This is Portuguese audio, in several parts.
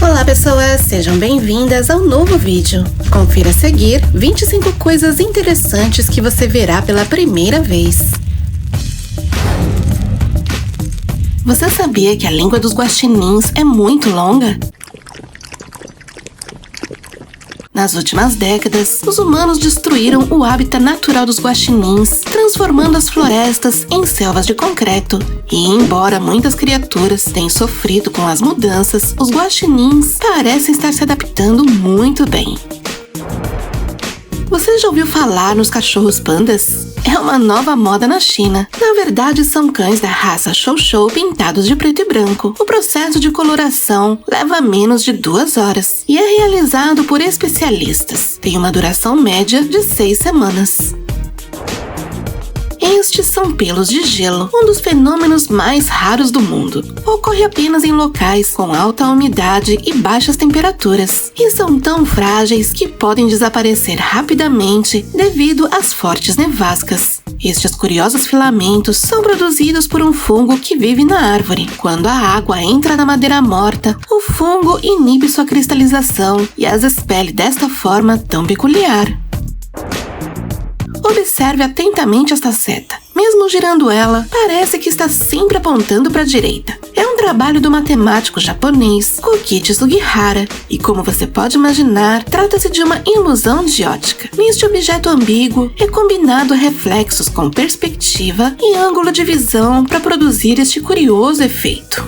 Olá pessoas, sejam bem-vindas ao novo vídeo. Confira a seguir 25 coisas interessantes que você verá pela primeira vez. Você sabia que a língua dos guaxinins é muito longa? Nas últimas décadas, os humanos destruíram o hábitat natural dos guaxinins, transformando as florestas em selvas de concreto. E embora muitas criaturas tenham sofrido com as mudanças, os guaxinins parecem estar se adaptando muito bem. Você já ouviu falar nos cachorros pandas? É uma nova moda na China. Na verdade, são cães da raça Chow Chow pintados de preto e branco. O processo de coloração leva menos de 2 horas e é realizado por especialistas. Tem uma duração média de 6 semanas. Estes são pelos de gelo, um dos fenômenos mais raros do mundo. Ocorre apenas em locais com alta umidade e baixas temperaturas, e são tão frágeis que podem desaparecer rapidamente devido às fortes nevascas. Estes curiosos filamentos são produzidos por um fungo que vive na árvore. Quando a água entra na madeira morta, o fungo inibe sua cristalização e as expele desta forma tão peculiar. Observe atentamente esta seta. Mesmo girando ela, parece que está sempre apontando para a direita. É um trabalho do matemático japonês Kokichi Sugihara, e como você pode imaginar, trata-se de uma ilusão de ótica. Neste objeto ambíguo, é combinado reflexos com perspectiva e ângulo de visão para produzir este curioso efeito.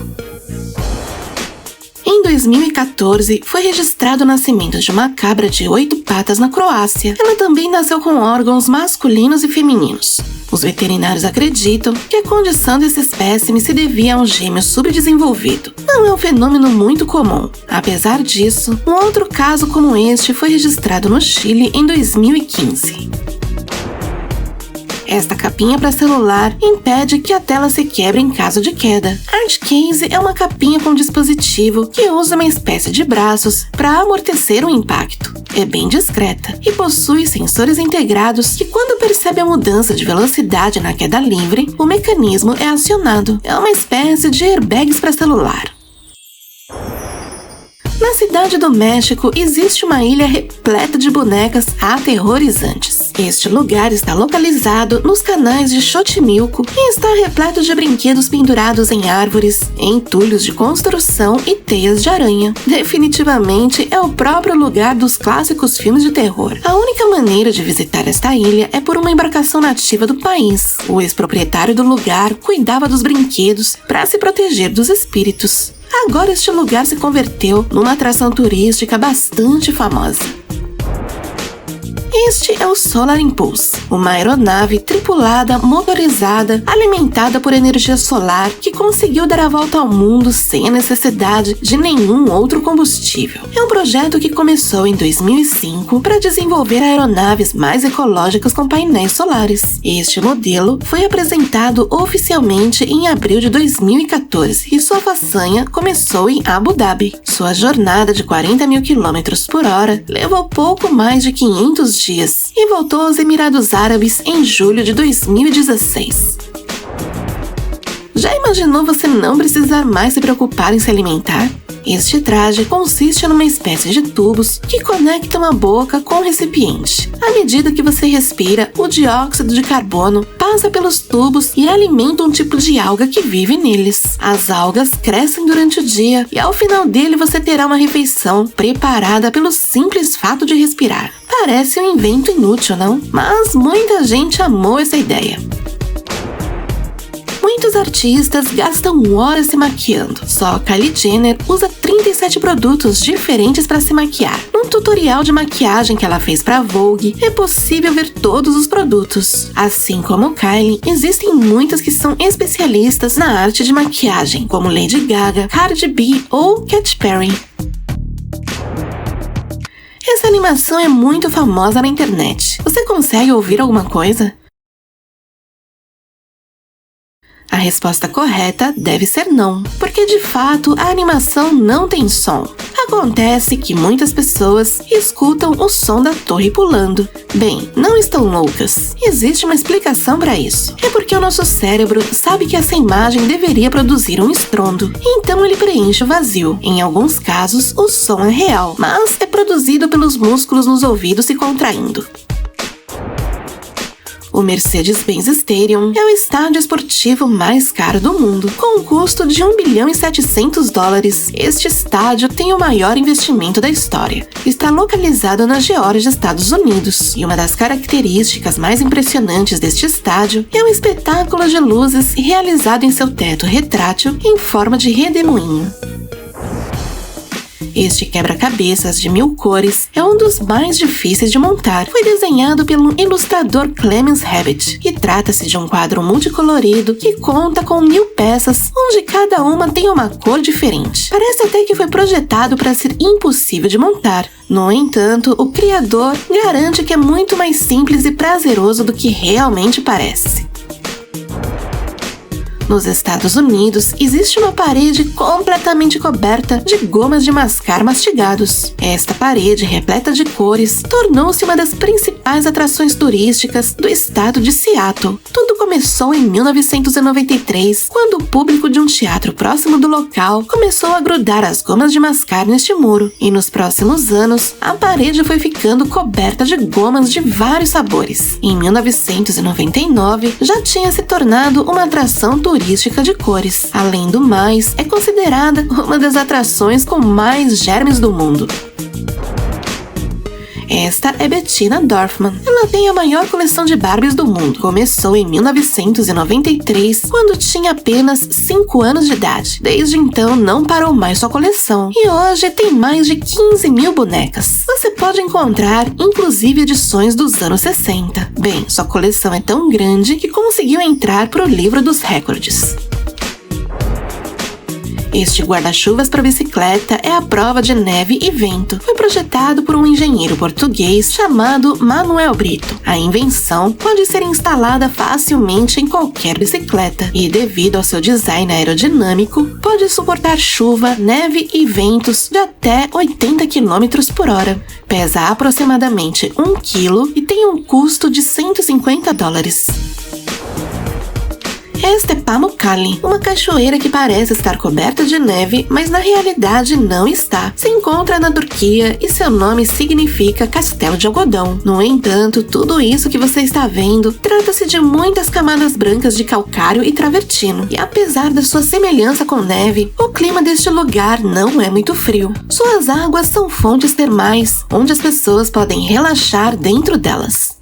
Em 2014, foi registrado o nascimento de uma cabra de 8 patas na Croácia. Ela também nasceu com órgãos masculinos e femininos. Os veterinários acreditam que a condição desse espécime se devia a um gêmeo subdesenvolvido. Não é um fenômeno muito comum. Apesar disso, um outro caso como este foi registrado no Chile em 2015. Esta capinha para celular impede que a tela se quebre em caso de queda. Artcase é uma capinha com dispositivo que usa uma espécie de braços para amortecer o impacto. É bem discreta e possui sensores integrados que, quando percebe a mudança de velocidade na queda livre, o mecanismo é acionado. É uma espécie de airbags para celular. Na cidade do México, existe uma ilha repleta de bonecas aterrorizantes. Este lugar está localizado nos canais de Xochimilco e está repleto de brinquedos pendurados em árvores, entulhos de construção e teias de aranha. Definitivamente é o próprio lugar dos clássicos filmes de terror. A única maneira de visitar esta ilha é por uma embarcação nativa do país. O ex-proprietário do lugar cuidava dos brinquedos para se proteger dos espíritos. Agora este lugar se converteu numa atração turística bastante famosa. Este é o Solar Impulse, uma aeronave tripulada, motorizada, alimentada por energia solar que conseguiu dar a volta ao mundo sem a necessidade de nenhum outro combustível. É um projeto que começou em 2005 para desenvolver aeronaves mais ecológicas com painéis solares. Este modelo foi apresentado oficialmente em abril de 2014 e sua façanha começou em Abu Dhabi. Sua jornada de 40 mil km por hora levou pouco mais de 500 dias e voltou aos Emirados Árabes em julho de 2016. Já imaginou você não precisar mais se preocupar em se alimentar? Este traje consiste numa espécie de tubos que conectam a boca com o recipiente. À medida que você respira, o dióxido de carbono passa pelos tubos e alimenta um tipo de alga que vive neles. As algas crescem durante o dia e ao final dele você terá uma refeição preparada pelo simples fato de respirar. Parece um invento inútil, não? Mas muita gente amou essa ideia. Muitos artistas gastam horas se maquiando. Só Kylie Jenner usa 37 produtos diferentes para se maquiar. Num tutorial de maquiagem que ela fez para Vogue, é possível ver todos os produtos. Assim como Kylie, existem muitas que são especialistas na arte de maquiagem, como Lady Gaga, Cardi B ou Katy Perry. Essa animação é muito famosa na internet. Você consegue ouvir alguma coisa? A resposta correta deve ser não, porque de fato a animação não tem som. Acontece que muitas pessoas escutam o som da torre pulando. Bem, não estão loucas. Existe uma explicação para isso. É porque o nosso cérebro sabe que essa imagem deveria produzir um estrondo, então ele preenche o vazio. Em alguns casos, o som é real, mas é produzido pelos músculos nos ouvidos se contraindo. O Mercedes-Benz Stadium é o estádio esportivo mais caro do mundo, com um custo de US$ 1.7 bilhões. Este estádio tem o maior investimento da história. Está localizado na Geórgia, Estados Unidos, e uma das características mais impressionantes deste estádio é o espetáculo de luzes realizado em seu teto retrátil em forma de redemoinho. Este quebra-cabeças de 1000 cores é um dos mais difíceis de montar. Foi desenhado pelo ilustrador Clemens Herbert e trata-se de um quadro multicolorido que conta com 1000 peças, onde cada uma tem uma cor diferente. Parece até que foi projetado para ser impossível de montar. No entanto, o criador garante que é muito mais simples e prazeroso do que realmente parece. Nos Estados Unidos, existe uma parede completamente coberta de gomas de mascar mastigados. Esta parede, repleta de cores, tornou-se uma das principais atrações turísticas do estado de Seattle. Tudo começou em 1993, quando o público de um teatro próximo do local começou a grudar as gomas de mascar neste muro. E nos próximos anos, a parede foi ficando coberta de gomas de vários sabores. Em 1999, já tinha se tornado uma atração turística de cores. Além do mais, é considerada uma das atrações com mais germes do mundo. Esta é Bettina Dorfman. Ela tem a maior coleção de Barbies do mundo. Começou em 1993, quando tinha apenas 5 anos de idade. Desde então, não parou mais sua coleção. E hoje tem mais de 15.000 bonecas. Você pode encontrar, inclusive, edições dos anos 60. Bem, sua coleção é tão grande que conseguiu entrar para o livro dos recordes. Este guarda-chuvas para bicicleta é a prova de neve e vento. Foi projetado por um engenheiro português chamado Manuel Brito. A invenção pode ser instalada facilmente em qualquer bicicleta e, devido ao seu design aerodinâmico, pode suportar chuva, neve e ventos de até 80 km por hora. Pesa aproximadamente 1 kg e tem um custo de $150. Esta é Pamukkale, uma cachoeira que parece estar coberta de neve, mas na realidade não está. Se encontra na Turquia e seu nome significa castelo de algodão. No entanto, tudo isso que você está vendo trata-se de muitas camadas brancas de calcário e travertino. E apesar da sua semelhança com neve, o clima deste lugar não é muito frio. Suas águas são fontes termais, onde as pessoas podem relaxar dentro delas.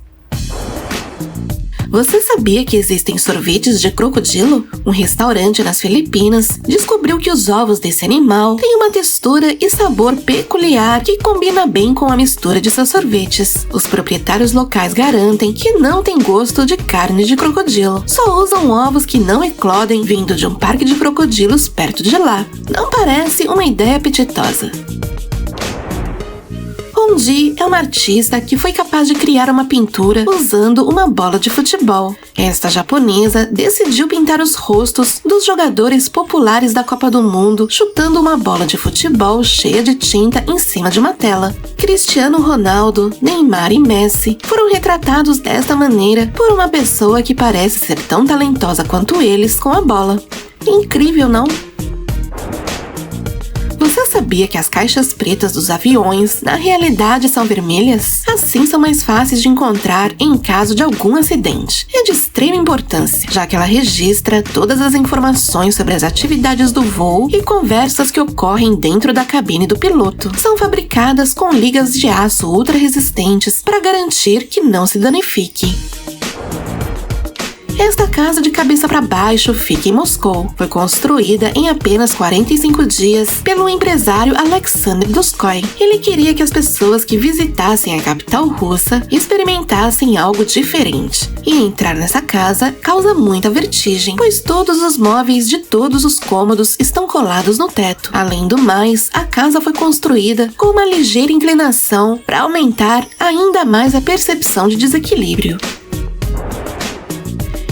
Você sabia que existem sorvetes de crocodilo? Um restaurante nas Filipinas descobriu que os ovos desse animal têm uma textura e sabor peculiar que combina bem com a mistura de seus sorvetes. Os proprietários locais garantem que não tem gosto de carne de crocodilo. Só usam ovos que não eclodem vindo de um parque de crocodilos perto de lá. Não parece uma ideia apetitosa. Honji é uma artista que foi capaz de criar uma pintura usando uma bola de futebol. Esta japonesa decidiu pintar os rostos dos jogadores populares da Copa do Mundo chutando uma bola de futebol cheia de tinta em cima de uma tela. Cristiano Ronaldo, Neymar e Messi foram retratados desta maneira por uma pessoa que parece ser tão talentosa quanto eles com a bola. Incrível, não? Você sabia que as caixas pretas dos aviões, na realidade, são vermelhas? Assim são mais fáceis de encontrar em caso de algum acidente. É de extrema importância, já que ela registra todas as informações sobre as atividades do voo e conversas que ocorrem dentro da cabine do piloto. São fabricadas com ligas de aço ultra resistentes para garantir que não se danifique. Esta casa de cabeça para baixo fica em Moscou. Foi construída em apenas 45 dias pelo empresário Alexander Dostoy. Ele queria que as pessoas que visitassem a capital russa experimentassem algo diferente. E entrar nessa casa causa muita vertigem, pois todos os móveis de todos os cômodos estão colados no teto. Além do mais, a casa foi construída com uma ligeira inclinação para aumentar ainda mais a percepção de desequilíbrio.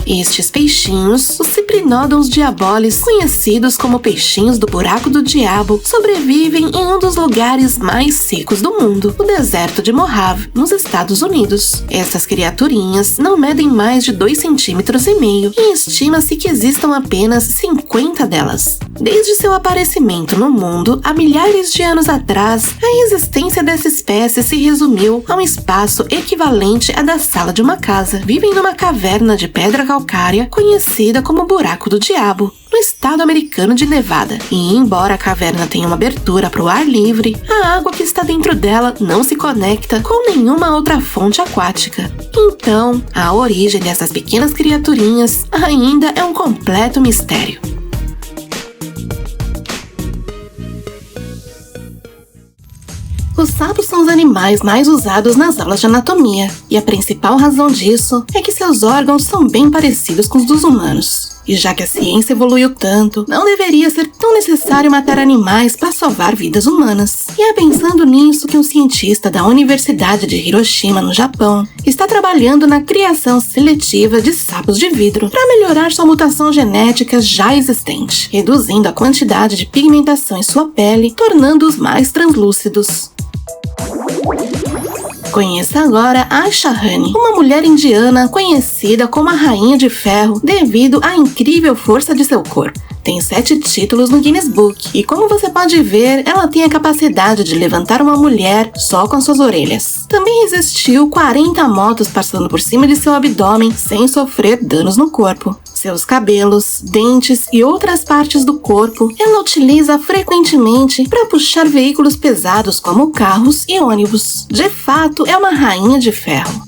Estes peixinhos, os Cyprinodons diabolis, conhecidos como peixinhos do buraco do diabo, sobrevivem em um dos lugares mais secos do mundo, o deserto de Mojave, nos Estados Unidos. Essas criaturinhas não medem mais de 2,5 centímetros e estima-se que existam apenas 50 delas. Desde seu aparecimento no mundo, há milhares de anos atrás, a existência dessa espécie se resumiu a um espaço equivalente à da sala de uma casa. Vivem numa caverna de pedra calcária conhecida como Buraco do Diabo, no estado americano de Nevada. E embora a caverna tenha uma abertura para o ar livre, a água que está dentro dela não se conecta com nenhuma outra fonte aquática. Então, a origem dessas pequenas criaturinhas ainda é um completo mistério. Os sapos são os animais mais usados nas aulas de anatomia, e a principal razão disso é que seus órgãos são bem parecidos com os dos humanos. E já que a ciência evoluiu tanto, não deveria ser tão necessário matar animais para salvar vidas humanas. E é pensando nisso que um cientista da Universidade de Hiroshima, no Japão, está trabalhando na criação seletiva de sapos de vidro para melhorar sua mutação genética já existente, reduzindo a quantidade de pigmentação em sua pele, tornando-os mais translúcidos. Conheça agora Aisha Rani, uma mulher indiana conhecida como a Rainha de Ferro devido à incrível força de seu corpo. Tem 7 títulos no Guinness Book e, como você pode ver, ela tem a capacidade de levantar uma mulher só com suas orelhas. Também resistiu 40 motos passando por cima de seu abdômen sem sofrer danos no corpo. Seus cabelos, dentes e outras partes do corpo ela utiliza frequentemente para puxar veículos pesados como carros e ônibus. De fato, é uma rainha de ferro.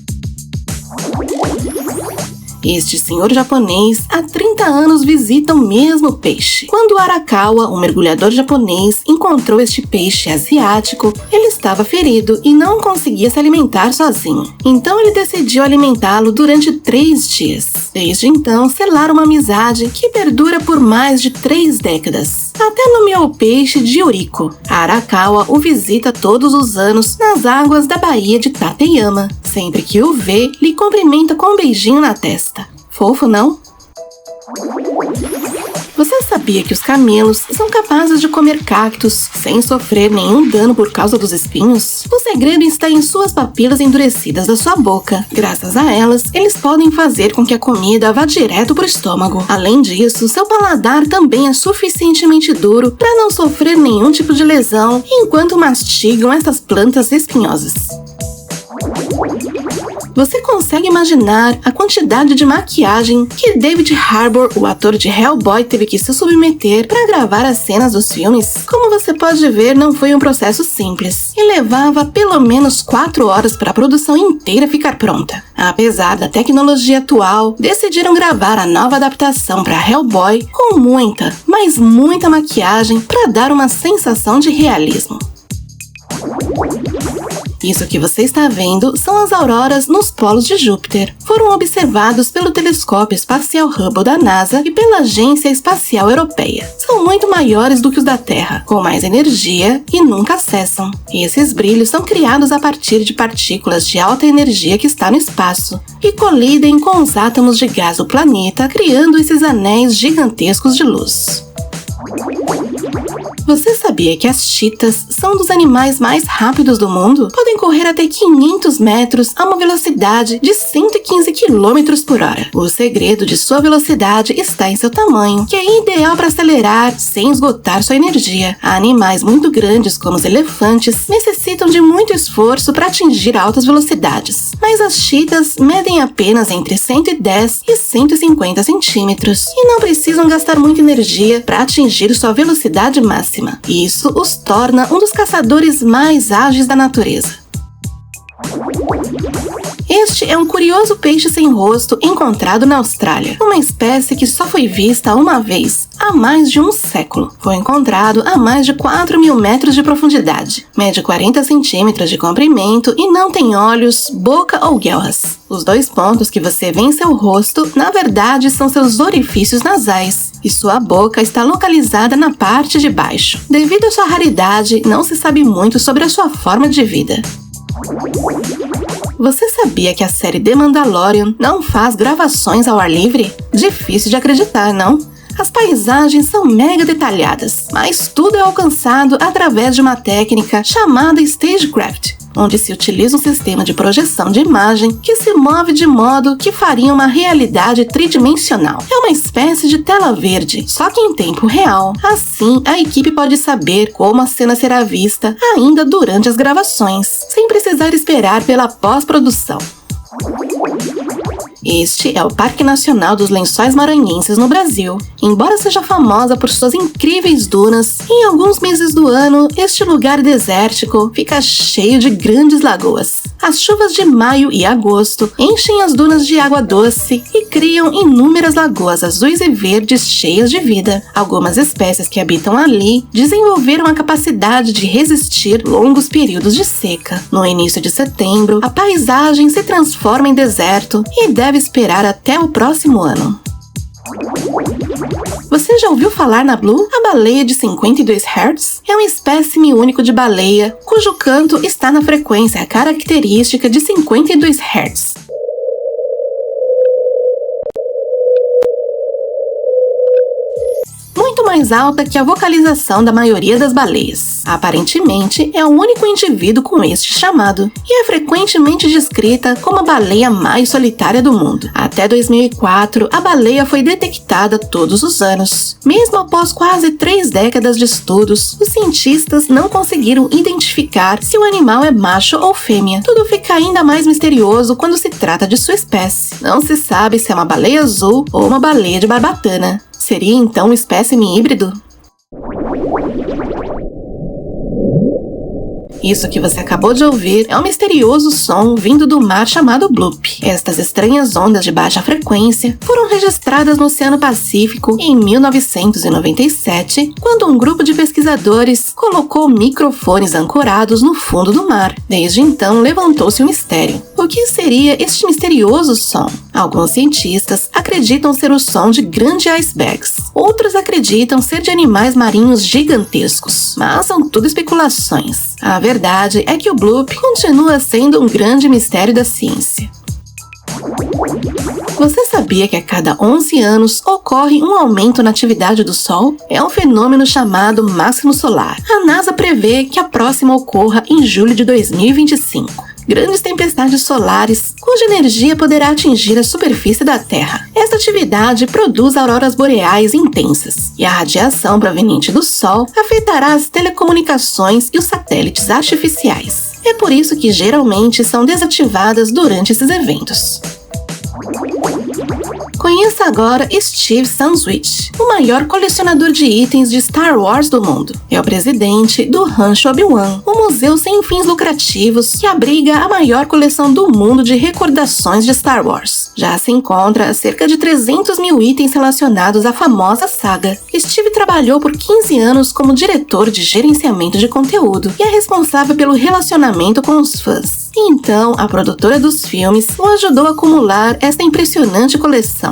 Este senhor japonês há 30 anos visita o mesmo peixe. Quando Arakawa, um mergulhador japonês, encontrou este peixe asiático, ele estava ferido e não conseguia se alimentar sozinho. Então ele decidiu alimentá-lo durante 3 dias. Desde então, selaram uma amizade que perdura por mais de 3 décadas. Até nomeou o peixe de Yuriko. Arakawa o visita todos os anos nas águas da Baía de Tateyama. Sempre que o vê, lhe cumprimenta com um beijinho na testa. Fofo, não? Você sabia que os camelos são capazes de comer cactos sem sofrer nenhum dano por causa dos espinhos? O segredo está em suas papilas endurecidas da sua boca. Graças a elas, eles podem fazer com que a comida vá direto para o estômago. Além disso, seu paladar também é suficientemente duro para não sofrer nenhum tipo de lesão enquanto mastigam essas plantas espinhosas. Você consegue imaginar a quantidade de maquiagem que David Harbour, o ator de Hellboy, teve que se submeter para gravar as cenas dos filmes? Como você pode ver, não foi um processo simples e levava pelo menos 4 horas para a produção inteira ficar pronta. Apesar da tecnologia atual, decidiram gravar a nova adaptação para Hellboy com muita, mas muita maquiagem para dar uma sensação de realismo. Isso que você está vendo são as auroras nos polos de Júpiter. Foram observados pelo telescópio espacial Hubble da NASA e pela Agência Espacial Europeia. São muito maiores do que os da Terra, com mais energia e nunca cessam. E esses brilhos são criados a partir de partículas de alta energia que está no espaço e colidem com os átomos de gás do planeta, criando esses anéis gigantescos de luz. Você sabia que as chitas são um dos animais mais rápidos do mundo? Podem correr até 500 metros a uma velocidade de 115 km por hora. O segredo de sua velocidade está em seu tamanho, que é ideal para acelerar sem esgotar sua energia. Animais muito grandes, como os elefantes, necessitam de muito esforço para atingir altas velocidades, mas as chitas medem apenas entre 110 e 150 centímetros e não precisam gastar muita energia para atingir sua velocidade máxima. Isso os torna um dos caçadores mais ágeis da natureza. Este é um curioso peixe sem rosto encontrado na Austrália, uma espécie que só foi vista uma vez, há mais de um século. Foi encontrado a mais de 4.000 metros de profundidade, mede 40 centímetros de comprimento e não tem olhos, boca ou guelras. Os 2 pontos que você vê em seu rosto, na verdade, são seus orifícios nasais, e sua boca está localizada na parte de baixo. Devido à sua raridade, não se sabe muito sobre a sua forma de vida. Você sabia que a série The Mandalorian não faz gravações ao ar livre? Difícil de acreditar, não? As paisagens são mega detalhadas, mas tudo é alcançado através de uma técnica chamada Stagecraft, onde se utiliza um sistema de projeção de imagem que se move de modo que faria uma realidade tridimensional. É uma espécie de tela verde, só que em tempo real. Assim, a equipe pode saber como a cena será vista ainda durante as gravações, sem precisar esperar pela pós-produção. Este é o Parque Nacional dos Lençóis Maranhenses no Brasil. Embora seja famosa por suas incríveis dunas, em alguns meses do ano, este lugar desértico fica cheio de grandes lagoas. As chuvas de maio e agosto enchem as dunas de água doce e criam inúmeras lagoas azuis e verdes cheias de vida. Algumas espécies que habitam ali desenvolveram a capacidade de resistir longos períodos de seca. No início de setembro, a paisagem se transforma em deserto e deve esperar até o próximo ano. Você já ouviu falar na Blue? A baleia de 52 Hz é um espécime único de baleia, cujo canto está na frequência característica de 52 Hz. Muito mais alta que a vocalização da maioria das baleias. Aparentemente, é o único indivíduo com este chamado, e é frequentemente descrita como a baleia mais solitária do mundo. Até 2004, a baleia foi detectada todos os anos. Mesmo após quase 3 décadas de estudos, os cientistas não conseguiram identificar se o animal é macho ou fêmea. Tudo fica ainda mais misterioso quando se trata de sua espécie. Não se sabe se é uma baleia azul ou uma baleia de barbatana. Seria então um espécime híbrido? Isso que você acabou de ouvir é um misterioso som vindo do mar chamado bloop. Estas estranhas ondas de baixa frequência foram registradas no Oceano Pacífico em 1997, quando um grupo de pesquisadores colocou microfones ancorados no fundo do mar. Desde então, levantou-se um mistério. O que seria este misterioso som? Alguns cientistas acreditam ser o som de grandes icebergs. Outros acreditam ser de animais marinhos gigantescos. Mas são tudo especulações. A verdade é que o bloop continua sendo um grande mistério da ciência. Você sabia que a cada 11 anos ocorre um aumento na atividade do Sol? É um fenômeno chamado máximo solar. A NASA prevê que a próxima ocorra em julho de 2025. Grandes tempestades solares, cuja energia poderá atingir a superfície da Terra. Esta atividade produz auroras boreais intensas, e a radiação proveniente do Sol afetará as telecomunicações e os satélites artificiais. É por isso que geralmente são desativadas durante esses eventos. Conheça agora Steve Sansweet, o maior colecionador de itens de Star Wars do mundo. É o presidente do Rancho Obi-Wan, um museu sem fins lucrativos que abriga a maior coleção do mundo de recordações de Star Wars. Já se encontra cerca de 300 mil itens relacionados à famosa saga. Steve trabalhou por 15 anos como diretor de gerenciamento de conteúdo e é responsável pelo relacionamento com os fãs. Então, a produtora dos filmes o ajudou a acumular esta impressionante coleção.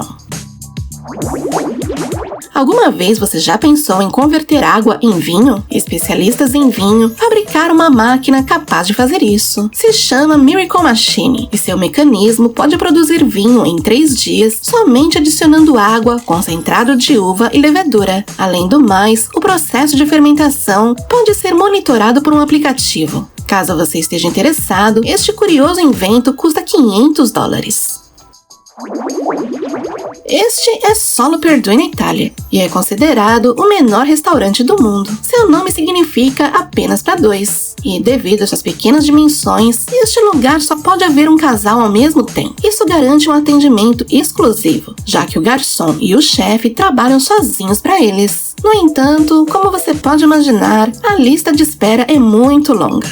Alguma vez você já pensou em converter água em vinho? Especialistas em vinho fabricaram uma máquina capaz de fazer isso. Se chama Miracle Machine e seu mecanismo pode produzir vinho em 3 dias somente adicionando água, concentrado de uva e levedura. Além do mais, o processo de fermentação pode ser monitorado por um aplicativo. Caso você esteja interessado, este curioso invento custa $500. Este é Solo per Due na Itália e é considerado o menor restaurante do mundo. Seu nome significa apenas para 2 e, devido às suas pequenas dimensões, neste lugar só pode haver um casal ao mesmo tempo. Isso garante um atendimento exclusivo, já que o garçom e o chefe trabalham sozinhos para eles. No entanto, como você pode imaginar, a lista de espera é muito longa.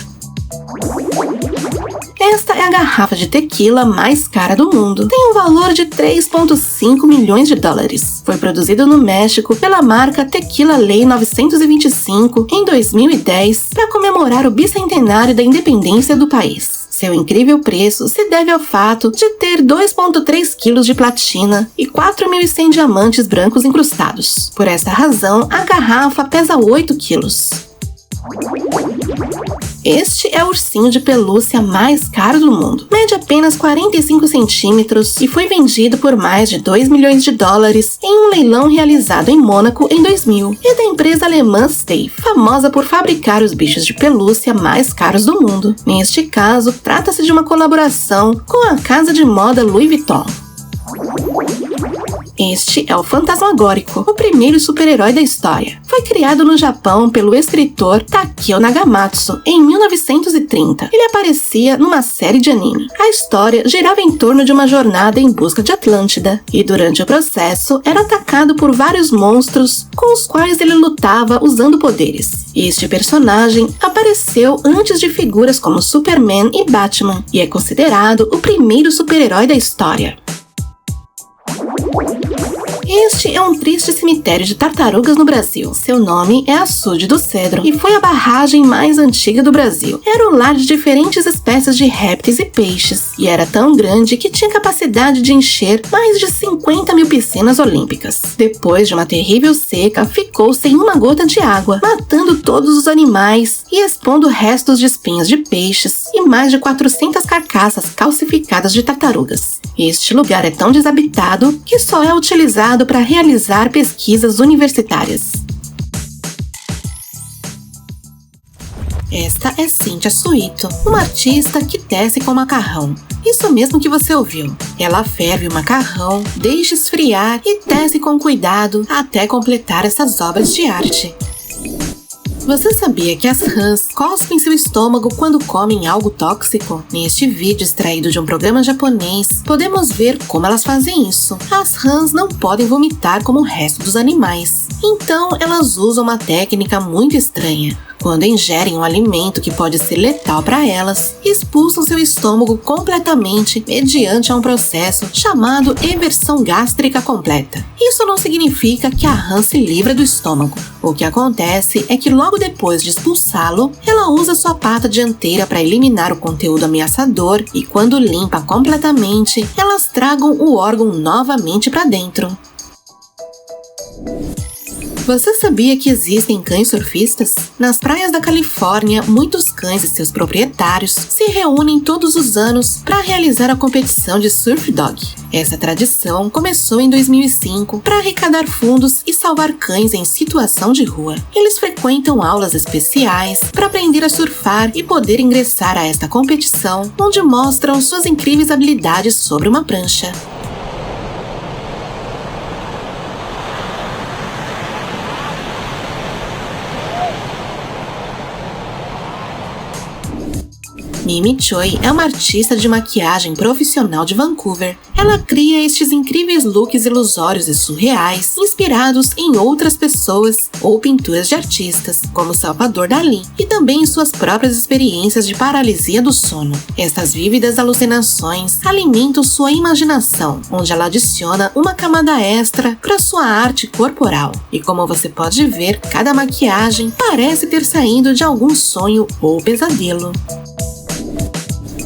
Esta é a garrafa de tequila mais cara do mundo. Tem um valor de $3,5 milhões. Foi produzido no México pela marca Tequila Ley 925 em 2010 para comemorar o bicentenário da independência do país. Seu incrível preço se deve ao fato de ter 2,3 quilos de platina e 4.100 diamantes brancos incrustados. Por esta razão, a garrafa pesa 8 quilos. Este é o ursinho de pelúcia mais caro do mundo. Mede apenas 45 centímetros e foi vendido por mais de 2 milhões de dólares em um leilão realizado em Mônaco em 2000. É da empresa alemã Steiff, famosa por fabricar os bichos de pelúcia mais caros do mundo. Neste caso, trata-se de uma colaboração com a casa de moda Louis Vuitton. Este é o Fantasmagórico, o primeiro super-herói da história. Foi criado no Japão pelo escritor Takeo Nagamatsu em 1930. Ele aparecia numa série de anime. A história girava em torno de uma jornada em busca de Atlântida, e durante o processo era atacado por vários monstros com os quais ele lutava usando poderes. Este personagem apareceu antes de figuras como Superman e Batman, e é considerado o primeiro super-herói da história. Este é um triste cemitério de tartarugas no Brasil. Seu nome é Açude do Cedro e foi a barragem mais antiga do Brasil. Era o lar de diferentes espécies de répteis e peixes, e era tão grande que tinha capacidade de encher mais de 50 mil piscinas olímpicas. Depois de uma terrível seca, ficou sem uma gota de água, matando todos os animais e expondo restos de espinhos de peixes e mais de 400 carcaças calcificadas de tartarugas. Este lugar é tão desabitado que só é utilizado para realizar pesquisas universitárias. Esta é Cynthia Suito, uma artista que tece com macarrão. Isso mesmo que você ouviu. Ela ferve o macarrão, deixa esfriar e tece com cuidado até completar essas obras de arte. Você sabia que as rãs cospem seu estômago quando comem algo tóxico? Neste vídeo extraído de um programa japonês, podemos ver como elas fazem isso. As rãs não podem vomitar como o resto dos animais, então elas usam uma técnica muito estranha. Quando ingerem um alimento que pode ser letal para elas, expulsam seu estômago completamente mediante um processo chamado eversão gástrica completa. Isso não significa que a rã se livra do estômago. O que acontece é que logo depois de expulsá-lo, ela usa sua pata dianteira para eliminar o conteúdo ameaçador e quando limpa completamente, elas tragam o órgão novamente para dentro. Você sabia que existem cães surfistas? Nas praias da Califórnia, muitos cães e seus proprietários se reúnem todos os anos para realizar a competição de Surf Dog. Essa tradição começou em 2005 para arrecadar fundos e salvar cães em situação de rua. Eles frequentam aulas especiais para aprender a surfar e poder ingressar a esta competição, onde mostram suas incríveis habilidades sobre uma prancha. Mimi Choi é uma artista de maquiagem profissional de Vancouver. Ela cria estes incríveis looks ilusórios e surreais, inspirados em outras pessoas ou pinturas de artistas, como Salvador Dalí, e também em suas próprias experiências de paralisia do sono. Estas vívidas alucinações alimentam sua imaginação, onde ela adiciona uma camada extra para sua arte corporal. E como você pode ver, cada maquiagem parece ter saído de algum sonho ou pesadelo.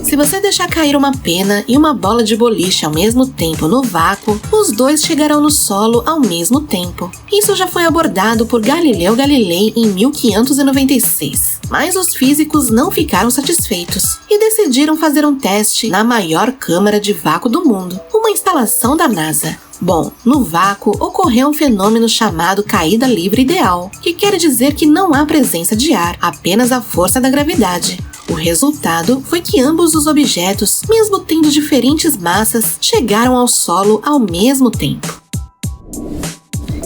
Se você deixar cair uma pena e uma bola de boliche ao mesmo tempo no vácuo, os dois chegarão no solo ao mesmo tempo. Isso já foi abordado por Galileu Galilei em 1596, mas os físicos não ficaram satisfeitos e decidiram fazer um teste na maior câmara de vácuo do mundo, uma instalação da NASA. Bom, no vácuo ocorreu um fenômeno chamado caída livre ideal, que quer dizer que não há presença de ar, apenas a força da gravidade. O resultado foi que ambos os objetos, mesmo tendo diferentes massas, chegaram ao solo ao mesmo tempo.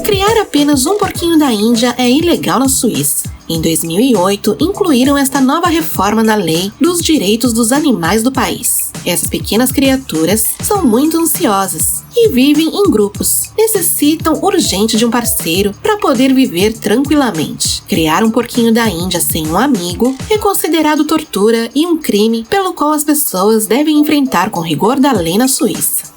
Criar apenas um porquinho da Índia é ilegal na Suíça. Em 2008, incluíram esta nova reforma na lei dos direitos dos animais do país. Essas pequenas criaturas são muito ansiosas e vivem em grupos. Necessitam urgente de um parceiro para poder viver tranquilamente. Criar um porquinho da Índia sem um amigo é considerado tortura e um crime pelo qual as pessoas devem enfrentar com rigor da lei na Suíça.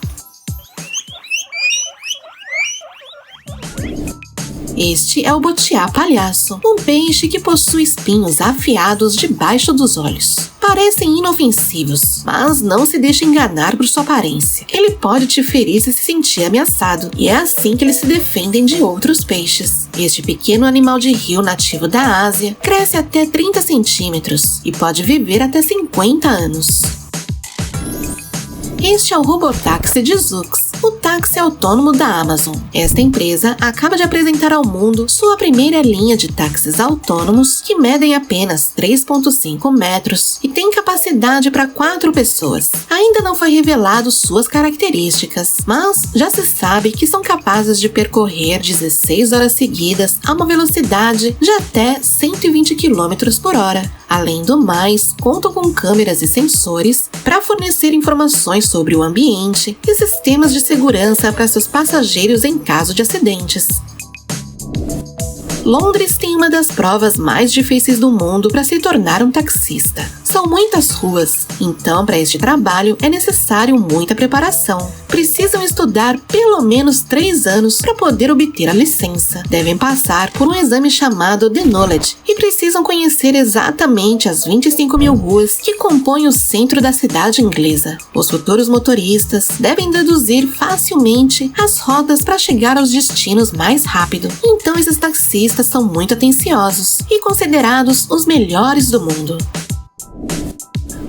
Este é o botiá palhaço, um peixe que possui espinhos afiados debaixo dos olhos. Parecem inofensivos, mas não se deixe enganar por sua aparência. Ele pode te ferir se sentir ameaçado, e é assim que eles se defendem de outros peixes. Este pequeno animal de rio nativo da Ásia cresce até 30 centímetros e pode viver até 50 anos. Este é o robotáxi de Zoox, o táxi autônomo da Amazon. Esta empresa acaba de apresentar ao mundo sua primeira linha de táxis autônomos que medem apenas 3,5 metros e têm capacidade para 4 pessoas. Ainda não foi revelado suas características, mas já se sabe que são capazes de percorrer 16 horas seguidas a uma velocidade de até 120 km por hora. Além do mais, contam com câmeras e sensores para fornecer informações sobre o ambiente e sistemas de segurança para seus passageiros em caso de acidentes. Londres tem uma das provas mais difíceis do mundo para se tornar um taxista. São muitas ruas, então para este trabalho é necessário muita preparação. Precisam estudar pelo menos 3 anos para poder obter a licença. Devem passar por um exame chamado The Knowledge e precisam conhecer exatamente as 25 mil ruas que compõem o centro da cidade inglesa. Os futuros motoristas devem deduzir facilmente as rotas para chegar aos destinos mais rápido. Então esses taxistas são muito atenciosos e considerados os melhores do mundo.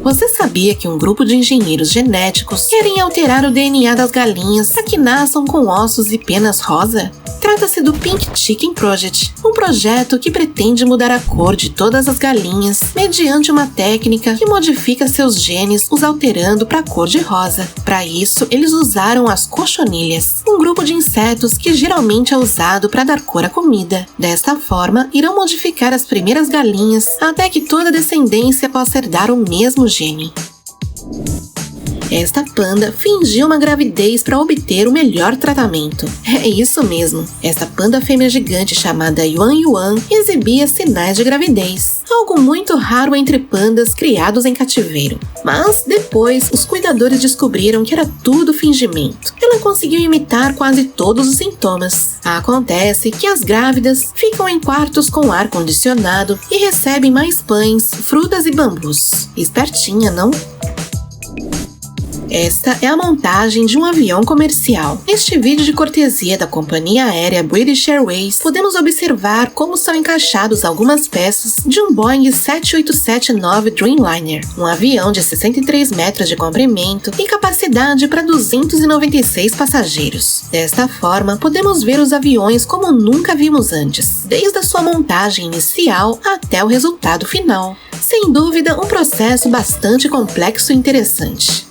Você sabia que um grupo de engenheiros genéticos querem alterar o DNA das galinhas para que nasçam com ossos e penas rosa? Trata-se do Pink Chicken Project, um projeto que pretende mudar a cor de todas as galinhas mediante uma técnica que modifica seus genes, os alterando para a cor de rosa. Para isso, eles usaram as cochonilhas, um grupo de insetos que geralmente é usado para dar cor à comida. Desta forma, irão modificar as primeiras galinhas até que toda a descendência possa herdar o mesmo gene. Esta panda fingiu uma gravidez para obter o melhor tratamento. É isso mesmo, esta panda fêmea gigante chamada Yuan Yuan exibia sinais de gravidez, algo muito raro entre pandas criados em cativeiro. Mas depois, os cuidadores descobriram que era tudo fingimento. Ela conseguiu imitar quase todos os sintomas. Acontece que as grávidas ficam em quartos com ar-condicionado e recebem mais pães, frutas e bambus. Espertinha, não? Esta é a montagem de um avião comercial. Neste vídeo de cortesia da companhia aérea British Airways, podemos observar como são encaixados algumas peças de um Boeing 787-9 Dreamliner, um avião de 63 metros de comprimento e capacidade para 296 passageiros. Desta forma, podemos ver os aviões como nunca vimos antes, desde a sua montagem inicial até o resultado final. Sem dúvida, um processo bastante complexo e interessante.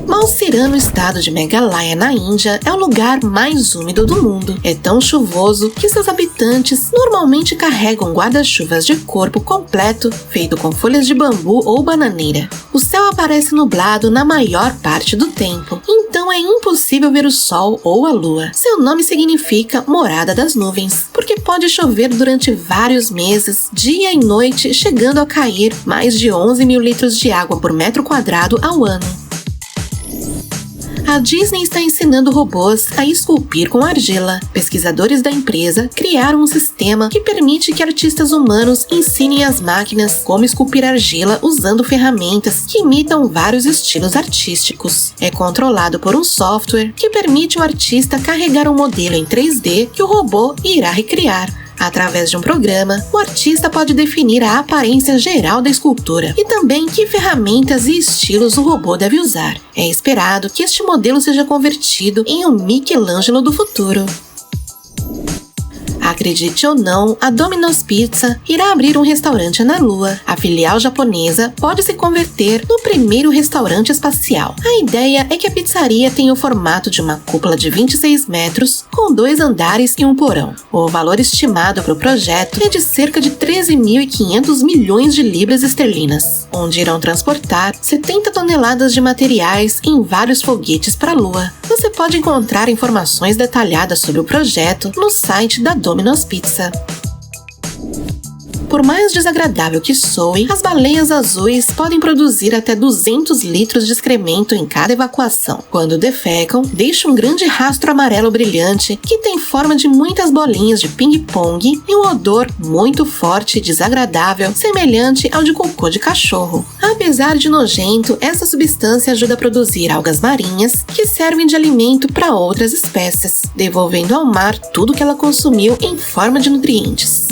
Malsira, no estado de Meghalaya, na Índia, é o lugar mais úmido do mundo. É tão chuvoso que seus habitantes normalmente carregam guarda-chuvas de corpo completo feito com folhas de bambu ou bananeira. O céu aparece nublado na maior parte do tempo, então é impossível ver o sol ou a lua. Seu nome significa morada das nuvens, porque pode chover durante vários meses, dia e noite, chegando a cair mais de 11 mil litros de água por metro quadrado ao ano. A Disney está ensinando robôs a esculpir com argila. Pesquisadores da empresa criaram um sistema que permite que artistas humanos ensinem às máquinas como esculpir argila usando ferramentas que imitam vários estilos artísticos. É controlado por um software que permite o artista carregar um modelo em 3D que o robô irá recriar. Através de um programa, o artista pode definir a aparência geral da escultura e também que ferramentas e estilos o robô deve usar. É esperado que este modelo seja convertido em um Michelangelo do futuro. Acredite ou não, a Domino's Pizza irá abrir um restaurante na Lua. A filial japonesa pode se converter no primeiro restaurante espacial. A ideia é que a pizzaria tenha o formato de uma cúpula de 26 metros, com 2 andares e um porão. O valor estimado para o projeto é de cerca de 13.500 milhões de libras esterlinas, onde irão transportar 70 toneladas de materiais em vários foguetes para a Lua. Você pode encontrar informações detalhadas sobre o projeto no site da Domino's Pizza. Por mais desagradável que soe, as baleias azuis podem produzir até 200 litros de excremento em cada evacuação. Quando defecam, deixam um grande rastro amarelo brilhante que tem forma de muitas bolinhas de ping-pong e um odor muito forte e desagradável, semelhante ao de cocô de cachorro. Apesar de nojento, essa substância ajuda a produzir algas marinhas que servem de alimento para outras espécies, devolvendo ao mar tudo que ela consumiu em forma de nutrientes.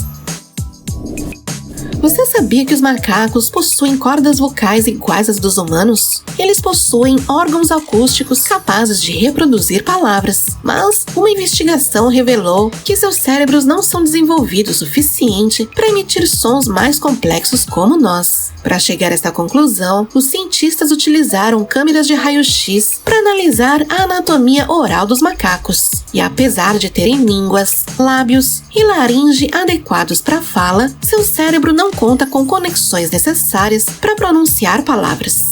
Você sabia que os macacos possuem cordas vocais iguais às dos humanos? Eles possuem órgãos acústicos capazes de reproduzir palavras, mas uma investigação revelou que seus cérebros não são desenvolvidos o suficiente para emitir sons mais complexos como nós. Para chegar a esta conclusão, os cientistas utilizaram câmeras de raio-x para analisar a anatomia oral dos macacos. E apesar de terem línguas, lábios e laringe adequados para a fala, seu cérebro não conta com conexões necessárias para pronunciar palavras.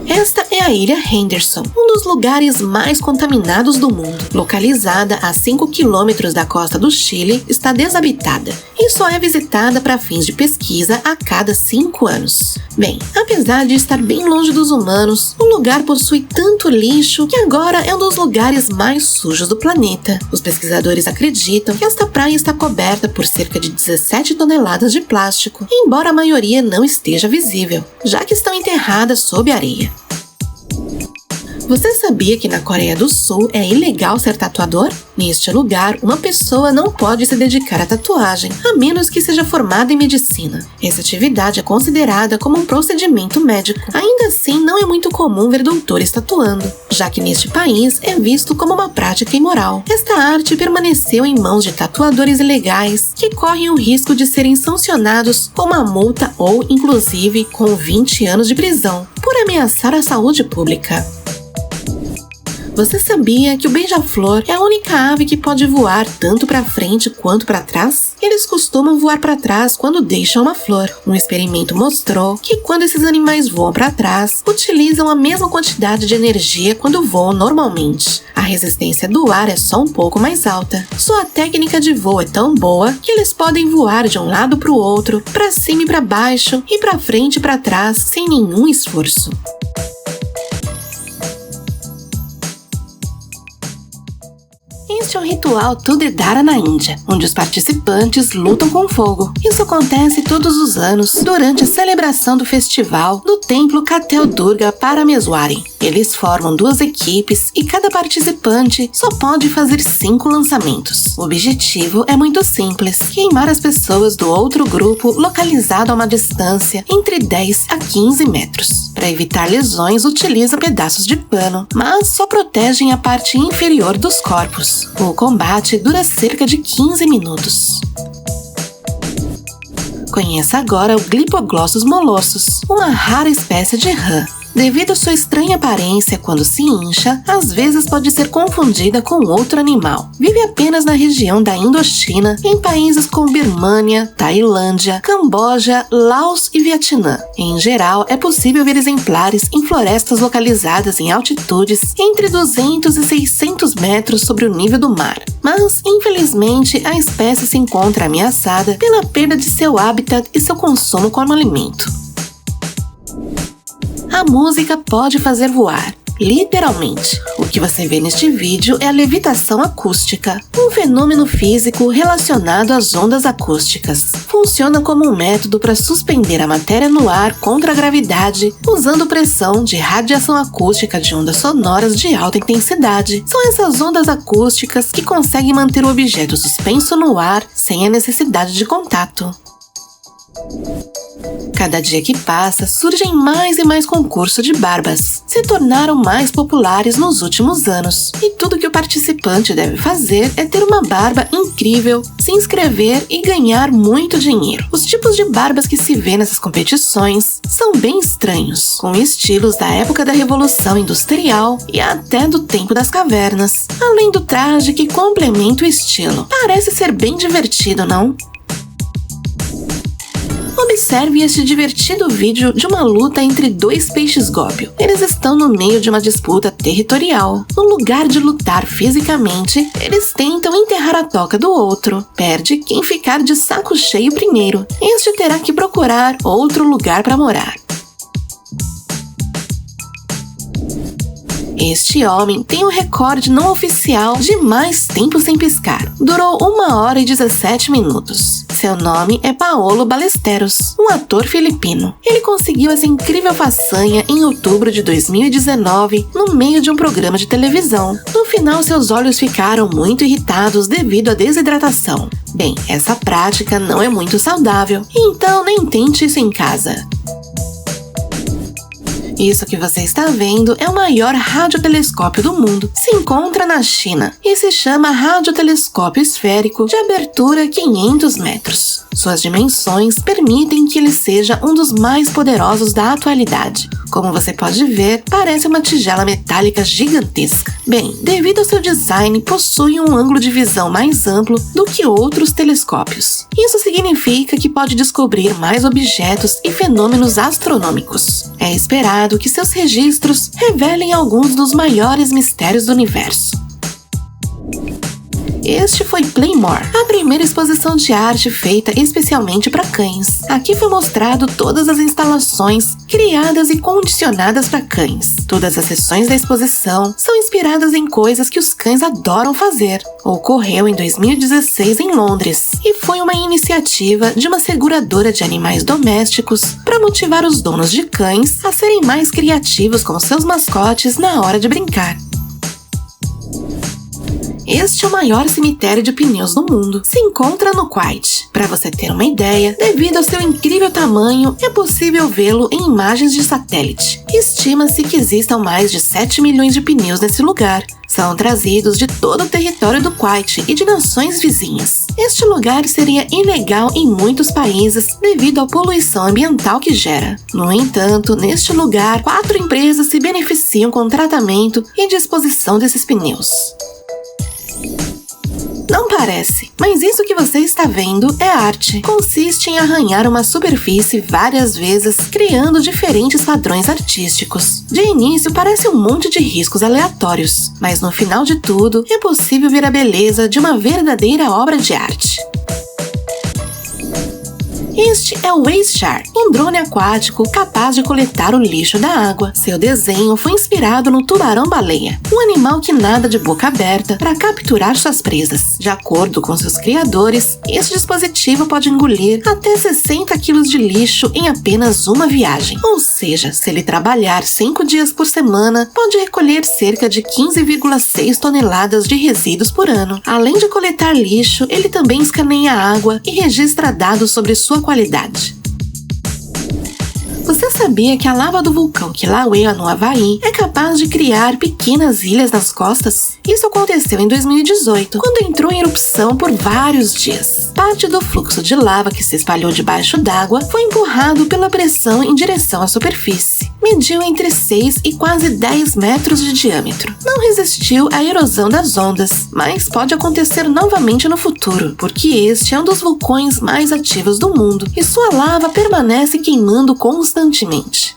Esta é a Ilha Henderson, um dos lugares mais contaminados do mundo. Localizada a 5 quilômetros da costa do Chile, está desabitada e só é visitada para fins de pesquisa a cada 5 anos. Bem, apesar de estar bem longe dos humanos, o lugar possui tanto lixo que agora é um dos lugares mais sujos do planeta. Os pesquisadores acreditam que esta praia está coberta por cerca de 17 toneladas de plástico, embora a maioria não esteja visível, já que estão enterradas sob areia. Você sabia que na Coreia do Sul é ilegal ser tatuador? Neste lugar, uma pessoa não pode se dedicar à tatuagem, a menos que seja formada em medicina. Essa atividade é considerada como um procedimento médico. Ainda assim, não é muito comum ver doutores tatuando, já que neste país é visto como uma prática imoral. Esta arte permaneceu em mãos de tatuadores ilegais, que correm o risco de serem sancionados com uma multa ou, inclusive, com 20 anos de prisão, por ameaçar a saúde pública. Você sabia que o beija-flor é a única ave que pode voar tanto para frente quanto para trás? Eles costumam voar para trás quando deixam uma flor. Um experimento mostrou que quando esses animais voam para trás, utilizam a mesma quantidade de energia quando voam normalmente. A resistência do ar é só um pouco mais alta. Sua técnica de voo é tão boa que eles podem voar de um lado para o outro, para cima e para baixo, e para frente e para trás sem nenhum esforço. Este é o ritual Tudedara na Índia, onde os participantes lutam com fogo. Isso acontece todos os anos, durante a celebração do festival do templo Katel Durga Parameswari. Eles formam 2 equipes e cada participante só pode fazer 5 lançamentos. O objetivo é muito simples: queimar as pessoas do outro grupo localizado a uma distância entre 10 a 15 metros. Para evitar lesões, utilizam pedaços de pano, mas só protegem a parte inferior dos corpos. O combate dura cerca de 15 minutos. Conheça agora o Glypoglossus molossus, uma rara espécie de rã. Devido à sua estranha aparência quando se incha, às vezes pode ser confundida com outro animal. Vive apenas na região da Indochina, em países como Birmânia, Tailândia, Camboja, Laos e Vietnã. Em geral, é possível ver exemplares em florestas localizadas em altitudes entre 200 e 600 metros sobre o nível do mar. Mas, infelizmente, a espécie se encontra ameaçada pela perda de seu habitat e seu consumo como alimento. A música pode fazer voar, literalmente. O que você vê neste vídeo é a levitação acústica, um fenômeno físico relacionado às ondas acústicas. Funciona como um método para suspender a matéria no ar contra a gravidade, usando pressão de radiação acústica de ondas sonoras de alta intensidade. São essas ondas acústicas que conseguem manter o objeto suspenso no ar sem a necessidade de contato. Cada dia que passa, surgem mais e mais concursos de barbas. Se tornaram mais populares nos últimos anos. E tudo que o participante deve fazer é ter uma barba incrível, se inscrever e ganhar muito dinheiro. Os tipos de barbas que se vê nessas competições são bem estranhos, com estilos da época da Revolução Industrial e até do tempo das cavernas. Além do traje que complementa o estilo. Parece ser bem divertido, não? Observe este divertido vídeo de uma luta entre dois peixes góbio. Eles estão no meio de uma disputa territorial. No lugar de lutar fisicamente, eles tentam enterrar a toca do outro. Perde quem ficar de saco cheio primeiro. Este terá que procurar outro lugar para morar. Este homem tem o recorde não oficial de mais tempo sem piscar. Durou 1 hora e 17 minutos. Seu nome é Paolo Ballesteros, um ator filipino. Ele conseguiu essa incrível façanha em outubro de 2019, no meio de um programa de televisão. No final, seus olhos ficaram muito irritados devido à desidratação. Bem, essa prática não é muito saudável, então nem tente isso em casa. Isso que você está vendo é o maior radiotelescópio do mundo. Se encontra na China e se chama radiotelescópio esférico de abertura 500 metros. Suas dimensões permitem que ele seja um dos mais poderosos da atualidade. Como você pode ver, parece uma tigela metálica gigantesca. Bem, devido ao seu design, possui um ângulo de visão mais amplo do que outros telescópios. Isso significa que pode descobrir mais objetos e fenômenos astronômicos. É esperado que seus registros revelem alguns dos maiores mistérios do universo. Este foi Playmore, a primeira exposição de arte feita especialmente para cães. Aqui foi mostrado todas as instalações criadas e condicionadas para cães. Todas as sessões da exposição são inspiradas em coisas que os cães adoram fazer. Ocorreu em 2016 em Londres e foi uma iniciativa de uma seguradora de animais domésticos para motivar os donos de cães a serem mais criativos com seus mascotes na hora de brincar. Este é o maior cemitério de pneus do mundo. Se encontra no Kuwait. Para você ter uma ideia, devido ao seu incrível tamanho, é possível vê-lo em imagens de satélite. Estima-se que existam mais de 7 milhões de pneus nesse lugar. São trazidos de todo o território do Kuwait e de nações vizinhas. Este lugar seria ilegal em muitos países devido à poluição ambiental que gera. No entanto, neste lugar, 4 empresas se beneficiam com o tratamento e disposição desses pneus. Não parece, mas isso que você está vendo é arte. Consiste em arranhar uma superfície várias vezes, criando diferentes padrões artísticos. De início parece um monte de riscos aleatórios, mas no final de tudo é possível ver a beleza de uma verdadeira obra de arte. Este é o Whale Shark, um drone aquático capaz de coletar o lixo da água. Seu desenho foi inspirado no tubarão-baleia, um animal que nada de boca aberta para capturar suas presas. De acordo com seus criadores, este dispositivo pode engolir até 60 kg de lixo em apenas uma viagem. Ou seja, se ele trabalhar 5 dias por semana, pode recolher cerca de 15,6 toneladas de resíduos por ano. Além de coletar lixo, ele também escaneia a água e registra dados sobre sua qualidade. Você sabia que a lava do vulcão Kilauea, no Havaí, é capaz de criar pequenas ilhas nas costas? Isso aconteceu em 2018, quando entrou em erupção por vários dias. Parte do fluxo de lava que se espalhou debaixo d'água foi empurrado pela pressão em direção à superfície. Mediu entre 6 e quase 10 metros de diâmetro. Não resistiu à erosão das ondas, mas pode acontecer novamente no futuro, porque este é um dos vulcões mais ativos do mundo e sua lava permanece queimando constantemente.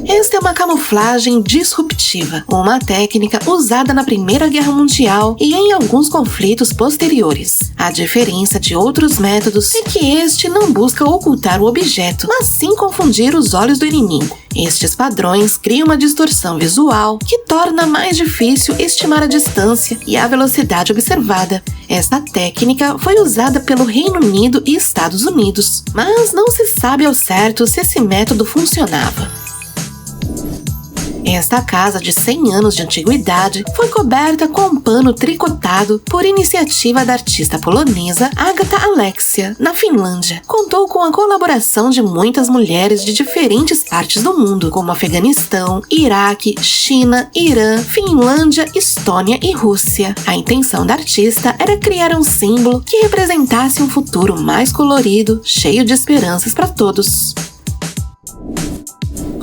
Esta é uma camuflagem disruptiva, uma técnica usada na Primeira Guerra Mundial e em alguns conflitos posteriores. A diferença de outros métodos é que este não busca ocultar o objeto, mas sim confundir os olhos do inimigo. Estes padrões criam uma distorção visual que torna mais difícil estimar a distância e a velocidade observada. Esta técnica foi usada pelo Reino Unido e Estados Unidos, mas não se sabe ao certo se esse método funcionava. Esta casa de 100 anos de antiguidade foi coberta com um pano tricotado por iniciativa da artista polonesa Agata Aleksia, na Finlândia. Contou com a colaboração de muitas mulheres de diferentes partes do mundo, como Afeganistão, Iraque, China, Irã, Finlândia, Estônia e Rússia. A intenção da artista era criar um símbolo que representasse um futuro mais colorido, cheio de esperanças para todos.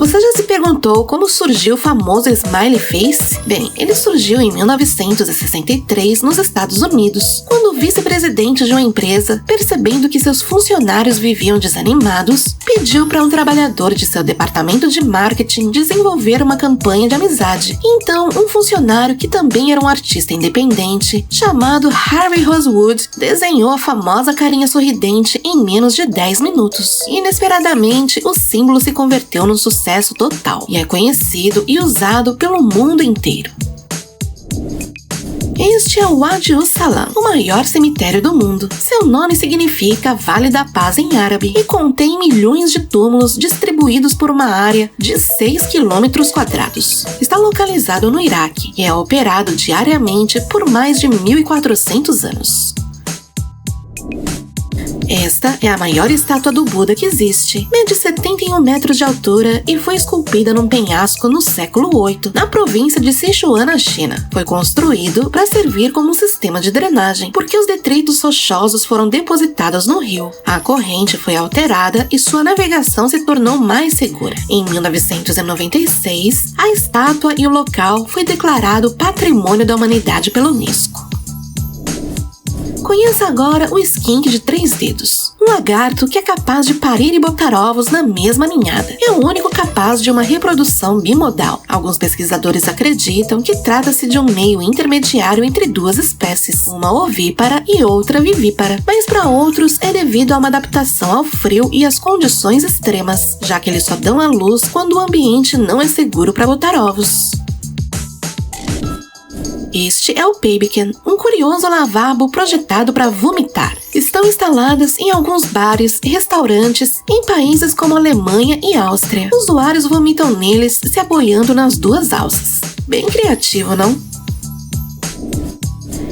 Você já se perguntou como surgiu o famoso Smiley Face? Bem, ele surgiu em 1963 nos Estados Unidos, quando o vice-presidente de uma empresa, percebendo que seus funcionários viviam desanimados, pediu para um trabalhador de seu departamento de marketing desenvolver uma campanha de amizade. Então, um funcionário que também era um artista independente, chamado Harvey Rosewood, desenhou a famosa carinha sorridente em menos de 10 minutos. Inesperadamente, o símbolo se converteu num sucesso total e é conhecido e usado pelo mundo inteiro. Este é o Wadi Salam, o maior cemitério do mundo. Seu nome significa Vale da Paz em árabe e contém milhões de túmulos distribuídos por uma área de 6 km². Está localizado no Iraque e é operado diariamente por mais de 1.400 anos. Esta é a maior estátua do Buda que existe. Mede 71 metros de altura e foi esculpida num penhasco no século VIII, na província de Sichuan, na China. Foi construído para servir como um sistema de drenagem, porque os detritos rochosos foram depositados no rio. A corrente foi alterada e sua navegação se tornou mais segura. Em 1996, a estátua e o local foi declarado Patrimônio da Humanidade pela Unesco. Conheça agora o skink de 3 dedos, um lagarto que é capaz de parir e botar ovos na mesma ninhada. É o único capaz de uma reprodução bimodal. Alguns pesquisadores acreditam que trata-se de um meio intermediário entre duas espécies, uma ovípara e outra vivípara, mas para outros é devido a uma adaptação ao frio e às condições extremas, já que eles só dão à luz quando o ambiente não é seguro para botar ovos. Este é o Babycan, um curioso lavabo projetado para vomitar. Estão instaladas em alguns bares e restaurantes em países como Alemanha e Áustria. Usuários vomitam neles se apoiando nas duas alças. Bem criativo, não?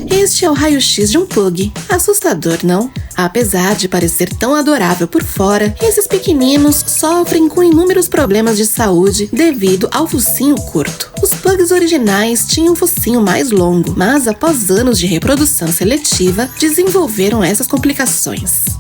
Este é o raio-x de um pug. Assustador, não? Apesar de parecer tão adorável por fora, esses pequeninos sofrem com inúmeros problemas de saúde devido ao focinho curto. Os pugs originais tinham um focinho mais longo, mas após anos de reprodução seletiva, desenvolveram essas complicações.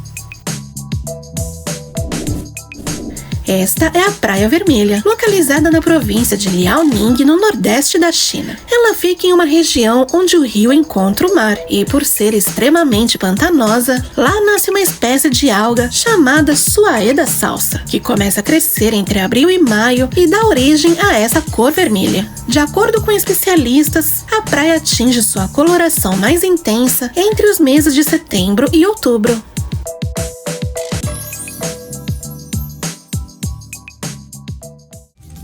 Esta é a Praia Vermelha, localizada na província de Liaoning, no nordeste da China. Ela fica em uma região onde o rio encontra o mar, e por ser extremamente pantanosa, lá nasce uma espécie de alga chamada Suaeda salsa, que começa a crescer entre abril e maio e dá origem a essa cor vermelha. De acordo com especialistas, a praia atinge sua coloração mais intensa entre os meses de setembro e outubro.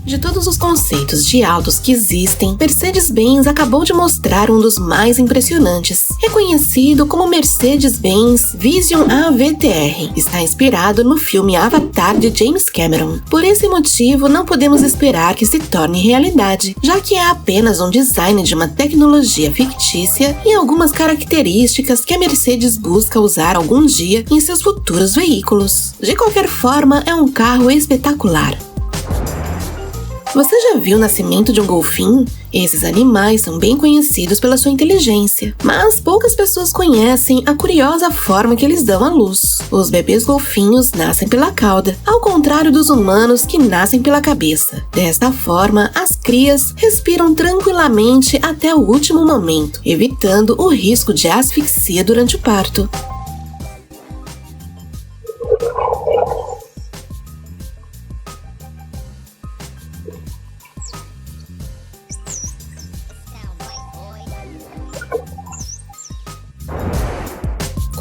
De todos os conceitos de autos que existem, Mercedes-Benz acabou de mostrar um dos mais impressionantes. É conhecido como Mercedes-Benz Vision AVTR. Está inspirado no filme Avatar de James Cameron. Por esse motivo, não podemos esperar que se torne realidade, já que é apenas um design de uma tecnologia fictícia e algumas características que a Mercedes busca usar algum dia em seus futuros veículos. De qualquer forma, é um carro espetacular. Você já viu o nascimento de um golfinho? Esses animais são bem conhecidos pela sua inteligência, mas poucas pessoas conhecem a curiosa forma que eles dão à luz. Os bebês golfinhos nascem pela cauda, ao contrário dos humanos que nascem pela cabeça. Desta forma, as crias respiram tranquilamente até o último momento, evitando o risco de asfixia durante o parto.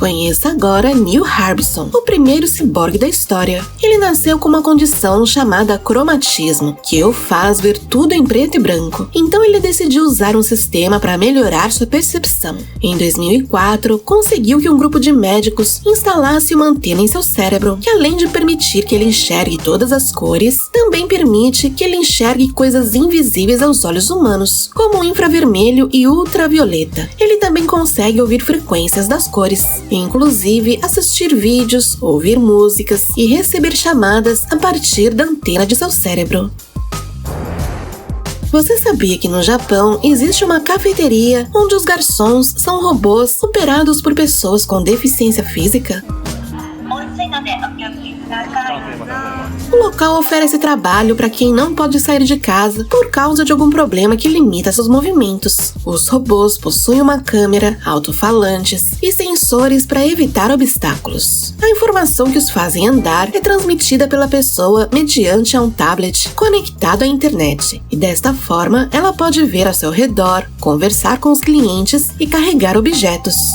Conheça agora Neil Harbisson, o primeiro ciborgue da história. Ele nasceu com uma condição chamada cromatismo, que o faz ver tudo em preto e branco. Então ele decidiu usar um sistema para melhorar sua percepção. Em 2004, conseguiu que um grupo de médicos instalasse uma antena em seu cérebro, que além de permitir que ele enxergue todas as cores, também permite que ele enxergue coisas invisíveis aos olhos humanos, como o infravermelho e ultravioleta. Ele também consegue ouvir frequências das cores, inclusive assistir vídeos, ouvir músicas e receber chamadas a partir da antena de seu cérebro. Você sabia que no Japão existe uma cafeteria onde os garçons são robôs operados por pessoas com deficiência física? 温泉 O local oferece trabalho para quem não pode sair de casa por causa de algum problema que limita seus movimentos. Os robôs possuem uma câmera, alto-falantes e sensores para evitar obstáculos. A informação que os fazem andar é transmitida pela pessoa mediante um tablet conectado à internet, e desta forma ela pode ver ao seu redor, conversar com os clientes e carregar objetos.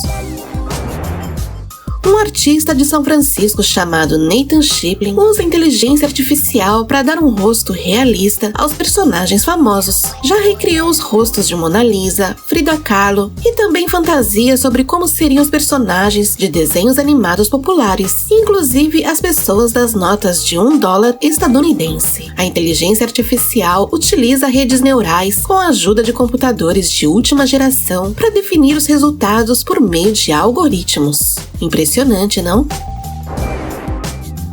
Um artista de São Francisco chamado Nathan Shipley usa inteligência artificial para dar um rosto realista aos personagens famosos. Já recriou os rostos de Mona Lisa, Frida Kahlo e também fantasias sobre como seriam os personagens de desenhos animados populares, inclusive as pessoas das notas de $1 estadunidense. A inteligência artificial utiliza redes neurais com a ajuda de computadores de última geração para definir os resultados por meio de algoritmos. Impressionante, não?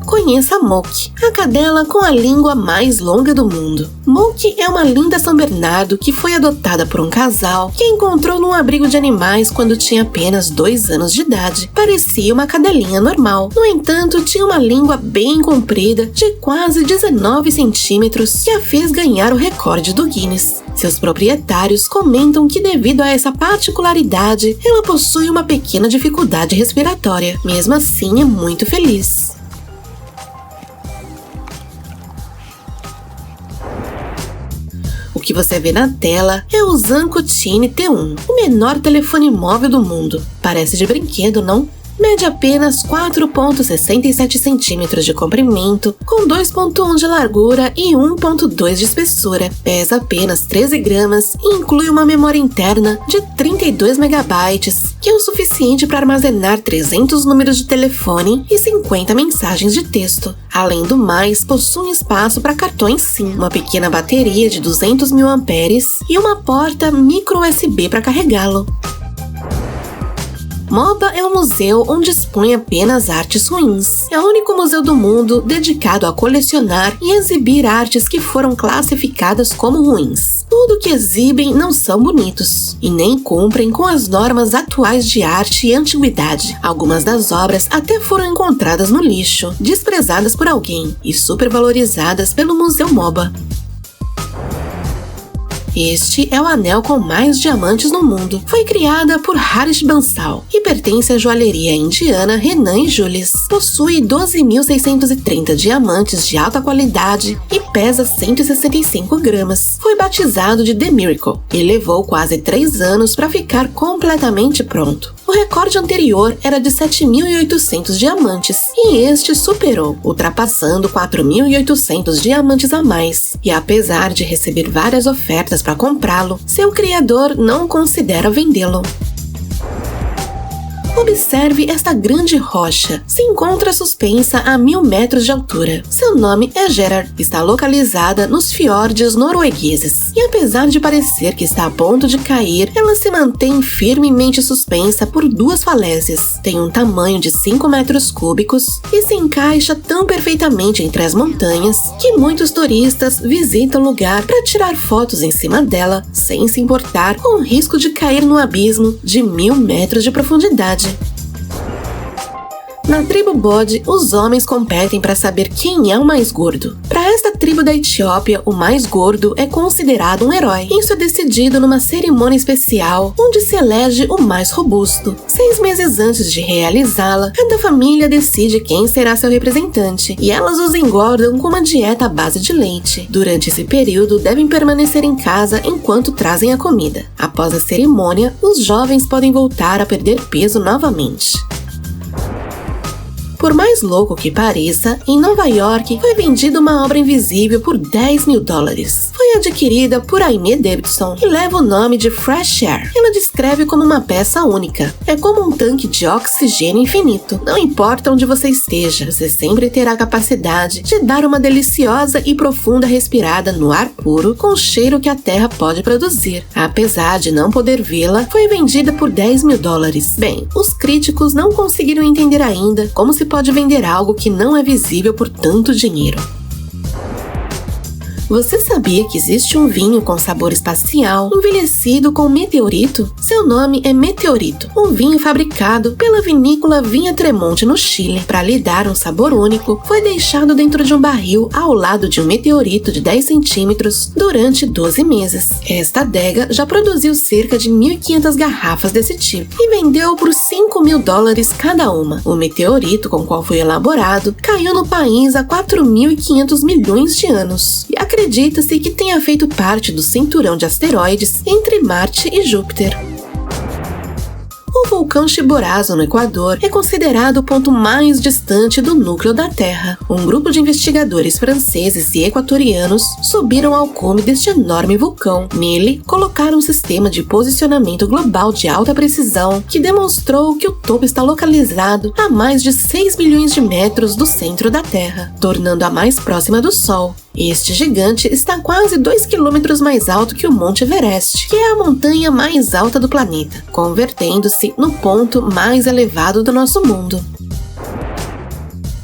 Conheça Moki, a cadela com a língua mais longa do mundo. Moki é uma linda São Bernardo que foi adotada por um casal que encontrou num abrigo de animais quando tinha apenas 2 anos de idade. Parecia uma cadelinha normal. No entanto, tinha uma língua bem comprida, de quase 19 centímetros, que a fez ganhar o recorde do Guinness. Seus proprietários comentam que, devido a essa particularidade, ela possui uma pequena dificuldade respiratória. Mesmo assim, é muito feliz. O que você vê na tela é o Zanco Tiny T1, o menor telefone móvel do mundo. Parece de brinquedo, não? Mede apenas 4,67 centímetros de comprimento, com 2,1 de largura e 1,2 de espessura. Pesa apenas 13 gramas e inclui uma memória interna de 32 megabytes, que é o suficiente para armazenar 300 números de telefone e 50 mensagens de texto. Além do mais, possui espaço para cartões SIM, uma pequena bateria de 200 mil amperes e uma porta micro USB para carregá-lo. MOBA é um museu onde expõe apenas artes ruins. É o único museu do mundo dedicado a colecionar e exibir artes que foram classificadas como ruins. Tudo que exibem não são bonitos e nem cumprem com as normas atuais de arte e antiguidade. Algumas das obras até foram encontradas no lixo, desprezadas por alguém e supervalorizadas pelo Museu MOBA. Este é o anel com mais diamantes no mundo. Foi criada por Harish Bansal e pertence à joalheria indiana Renan e Julius. Possui 12.630 diamantes de alta qualidade e pesa 165 gramas. Foi batizado de The Miracle e levou quase 3 anos para ficar completamente pronto. O recorde anterior era de 7.800 diamantes e este superou, ultrapassando 4.800 diamantes a mais. E apesar de receber várias ofertas para comprá-lo, seu criador não considera vendê-lo. Observe esta grande rocha. Se encontra suspensa a 1.000 metros de altura. Seu nome é Gerard. Está localizada nos fiordes noruegueses. E apesar de parecer que está a ponto de cair, ela se mantém firmemente suspensa por 2 falésias. Tem um tamanho de 5 metros cúbicos e se encaixa tão perfeitamente entre as montanhas que muitos turistas visitam o lugar para tirar fotos em cima dela, sem se importar com o risco de cair no abismo de 1.000 metros de profundidade. Na tribo Bode, os homens competem para saber quem é o mais gordo. Para esta tribo da Etiópia, o mais gordo é considerado um herói. Isso é decidido numa cerimônia especial, onde se elege o mais robusto. 6 meses antes de realizá-la, cada família decide quem será seu representante, e elas os engordam com uma dieta à base de leite. Durante esse período, devem permanecer em casa enquanto trazem a comida. Após a cerimônia, os jovens podem voltar a perder peso novamente. Por mais louco que pareça, em Nova York foi vendida uma obra invisível por $10.000. Foi adquirida por Aimee Davidson e leva o nome de Fresh Air. Ela descreve como uma peça única. É como um tanque de oxigênio infinito. Não importa onde você esteja, você sempre terá a capacidade de dar uma deliciosa e profunda respirada no ar puro com o cheiro que a Terra pode produzir. Apesar de não poder vê-la, foi vendida por $10.000. Bem, os críticos não conseguiram entender ainda como se pode vender algo que não é visível por tanto dinheiro. Você sabia que existe um vinho com sabor espacial, envelhecido com meteorito? Seu nome é Meteorito, um vinho fabricado pela vinícola Vinha Tremonte no Chile. Para lhe dar um sabor único, foi deixado dentro de um barril ao lado de um meteorito de 10 centímetros durante 12 meses. Esta adega já produziu cerca de 1.500 garrafas desse tipo e vendeu por $5.000 cada uma. O meteorito com qual foi elaborado caiu no país há 4.500 milhões de anos e acredita-se que tenha feito parte do cinturão de asteroides entre Marte e Júpiter. O vulcão Chimborazo, no Equador, é considerado o ponto mais distante do núcleo da Terra. Um grupo de investigadores franceses e equatorianos subiram ao cume deste enorme vulcão. Nele, colocaram um sistema de posicionamento global de alta precisão que demonstrou que o topo está localizado a mais de 6 milhões de metros do centro da Terra, tornando-a mais próxima do Sol. Este gigante está quase 2 quilômetros mais alto que o Monte Everest, que é a montanha mais alta do planeta, convertendo-se no ponto mais elevado do nosso mundo.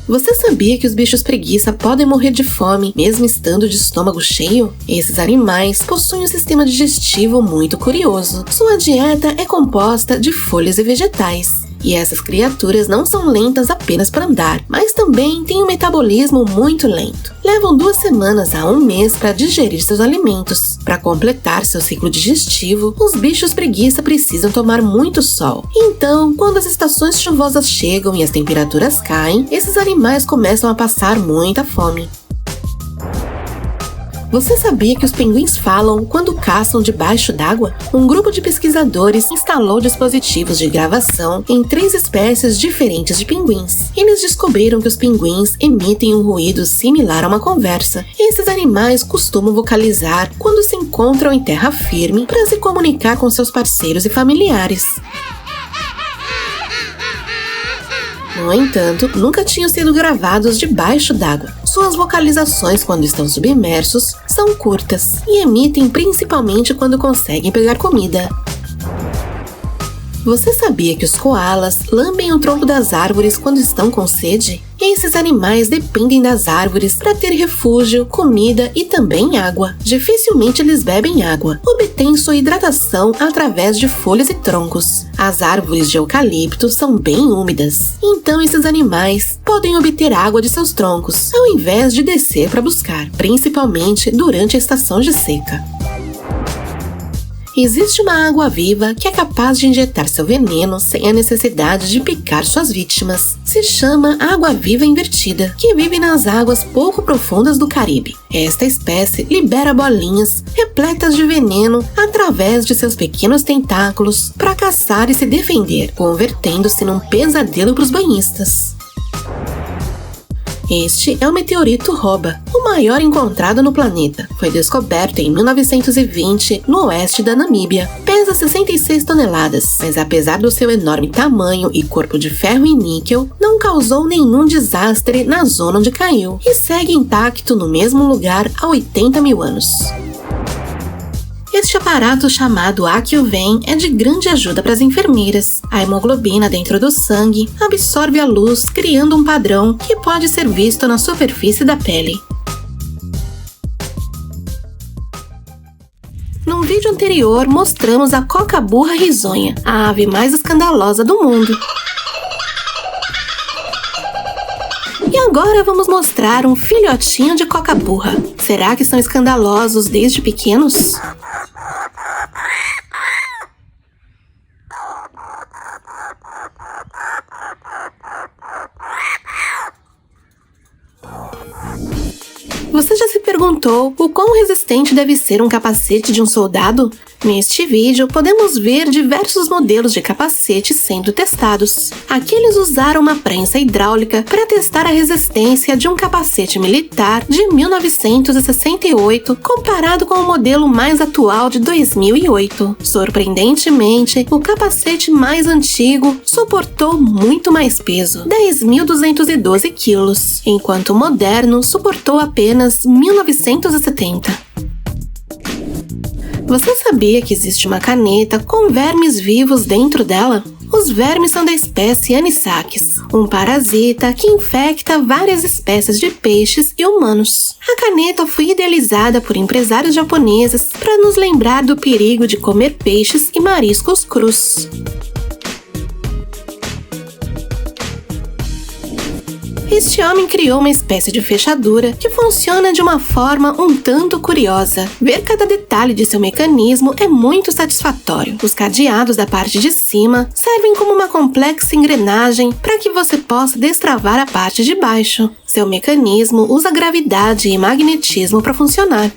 Você sabia que os bichos preguiça podem morrer de fome, mesmo estando de estômago cheio? Esses animais possuem um sistema digestivo muito curioso. Sua dieta é composta de folhas e vegetais. E essas criaturas não são lentas apenas para andar, mas também têm um metabolismo muito lento. Levam 2 semanas a 1 mês para digerir seus alimentos. Para completar seu ciclo digestivo, os bichos preguiça precisam tomar muito sol. Então, quando as estações chuvosas chegam e as temperaturas caem, esses animais começam a passar muita fome. Você sabia que os pinguins falam quando caçam debaixo d'água? Um grupo de pesquisadores instalou dispositivos de gravação em 3 espécies diferentes de pinguins. Eles descobriram que os pinguins emitem um ruído similar a uma conversa. Esses animais costumam vocalizar quando se encontram em terra firme para se comunicar com seus parceiros e familiares. No entanto, nunca tinham sido gravados debaixo d'água. Suas vocalizações quando estão submersos são curtas e emitem principalmente quando conseguem pegar comida. Você sabia que os koalas lambem o tronco das árvores quando estão com sede? Esses animais dependem das árvores para ter refúgio, comida e também água. Dificilmente eles bebem água, obtêm sua hidratação através de folhas e troncos. As árvores de eucalipto são bem úmidas, então esses animais podem obter água de seus troncos, ao invés de descer para buscar, principalmente durante a estação de seca. Existe uma água-viva que é capaz de injetar seu veneno sem a necessidade de picar suas vítimas. Se chama água-viva invertida, que vive nas águas pouco profundas do Caribe. Esta espécie libera bolinhas repletas de veneno através de seus pequenos tentáculos para caçar e se defender, convertendo-se num pesadelo para os banhistas. Este é o meteorito Roba, o maior encontrado no planeta. Foi descoberto em 1920 no oeste da Namíbia. Pesa 66 toneladas, mas apesar do seu enorme tamanho e corpo de ferro e níquel, não causou nenhum desastre na zona onde caiu e segue intacto no mesmo lugar há 80 mil anos. Este aparato chamado Aquilvem é de grande ajuda para as enfermeiras. A hemoglobina dentro do sangue absorve a luz, criando um padrão que pode ser visto na superfície da pele. Num vídeo anterior, mostramos a coca-burra risonha, a ave mais escandalosa do mundo. E agora vamos mostrar um filhotinho de coca-burra. Será que são escandalosos desde pequenos? Você já se perguntou o quão resistente deve ser um capacete de um soldado? Neste vídeo, podemos ver diversos modelos de capacetes sendo testados. Aqui eles usaram uma prensa hidráulica para testar a resistência de um capacete militar de 1968 comparado com o modelo mais atual de 2008. Surpreendentemente, o capacete mais antigo suportou muito mais peso, 10.212 quilos, enquanto o moderno suportou apenas 1.970. Você sabia que existe uma caneta com vermes vivos dentro dela? Os vermes são da espécie Anisakis, um parasita que infecta várias espécies de peixes e humanos. A caneta foi idealizada por empresários japoneses para nos lembrar do perigo de comer peixes e mariscos crus. Este homem criou uma espécie de fechadura que funciona de uma forma um tanto curiosa. Ver cada detalhe de seu mecanismo é muito satisfatório. Os cadeados da parte de cima servem como uma complexa engrenagem para que você possa destravar a parte de baixo. Seu mecanismo usa gravidade e magnetismo para funcionar.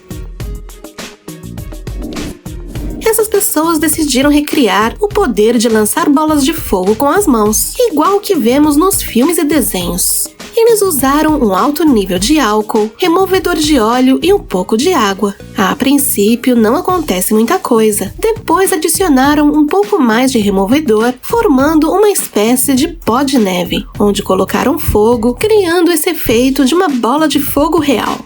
Essas pessoas decidiram recriar o poder de lançar bolas de fogo com as mãos, igual o que vemos nos filmes e desenhos. Eles usaram um alto nível de álcool, removedor de óleo e um pouco de água. A princípio, não acontece muita coisa. Depois adicionaram um pouco mais de removedor, formando uma espécie de pó de neve, onde colocaram fogo, criando esse efeito de uma bola de fogo real.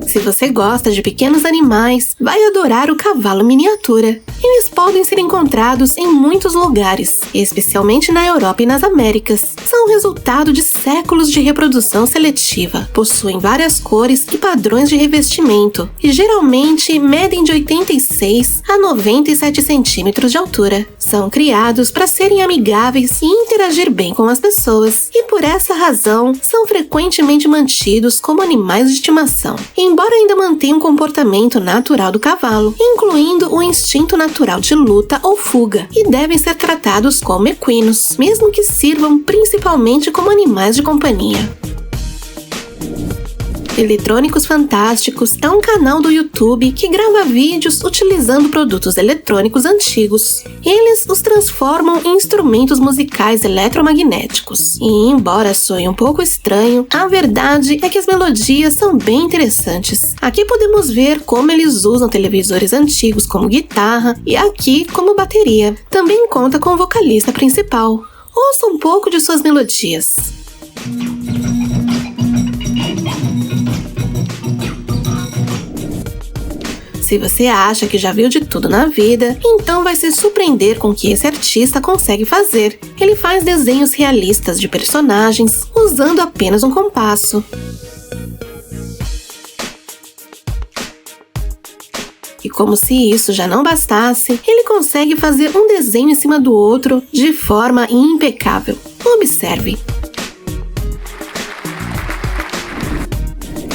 Se você gosta de pequenos animais, vai adorar o cavalo miniatura. Eles podem ser encontrados em muitos lugares, especialmente na Europa e nas Américas. São resultado de séculos de reprodução seletiva. Possuem várias cores e padrões de revestimento e geralmente medem de 86 a 97 centímetros de altura. São criados para serem amigáveis e interagir bem com as pessoas, e por essa razão são frequentemente mantidos como animais de estimação. Embora ainda mantenham um comportamento natural do cavalo, incluindo o instinto natural de luta ou fuga, e devem ser tratados como equinos, mesmo que sirvam principalmente como animais de companhia. Eletrônicos Fantásticos é um canal do YouTube que grava vídeos utilizando produtos eletrônicos antigos. Eles os transformam em instrumentos musicais eletromagnéticos. E embora soe um pouco estranho, a verdade é que as melodias são bem interessantes. Aqui podemos ver como eles usam televisores antigos como guitarra e aqui como bateria. Também conta com o vocalista principal. Ouça um pouco de suas melodias. Se você acha que já viu de tudo na vida, então vai se surpreender com o que esse artista consegue fazer. Ele faz desenhos realistas de personagens usando apenas um compasso. E como se isso já não bastasse, ele consegue fazer um desenho em cima do outro de forma impecável. Observe.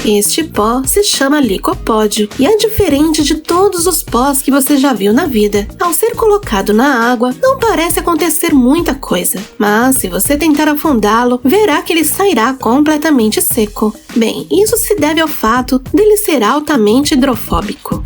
Este pó se chama licopódio e é diferente de todos os pós que você já viu na vida. Ao ser colocado na água, não parece acontecer muita coisa, mas se você tentar afundá-lo, verá que ele sairá completamente seco. Bem, isso se deve ao fato dele ser altamente hidrofóbico.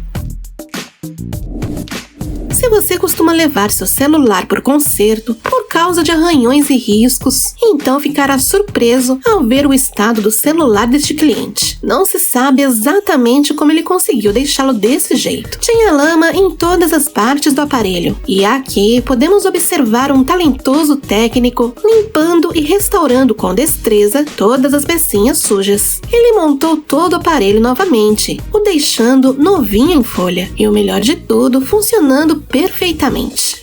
Se você costuma levar seu celular por conserto por causa de arranhões e riscos, então ficará surpreso ao ver o estado do celular deste cliente. Não se sabe exatamente como ele conseguiu deixá-lo desse jeito. Tinha lama em todas as partes do aparelho, e aqui podemos observar um talentoso técnico limpando e restaurando com destreza todas as pecinhas sujas. Ele montou todo o aparelho novamente, o deixando novinho em folha, e o melhor de tudo, funcionando perfeitamente.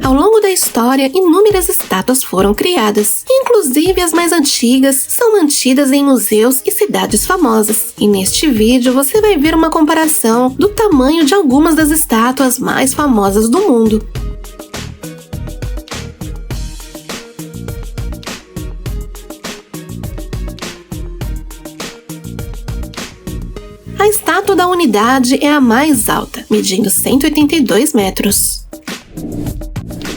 Ao longo da história, inúmeras estátuas foram criadas. Inclusive, as mais antigas são mantidas em museus e cidades famosas. E neste vídeo você vai ver uma comparação do tamanho de algumas das estátuas mais famosas do mundo. A estátua da Unidade é a mais alta, medindo 182 metros.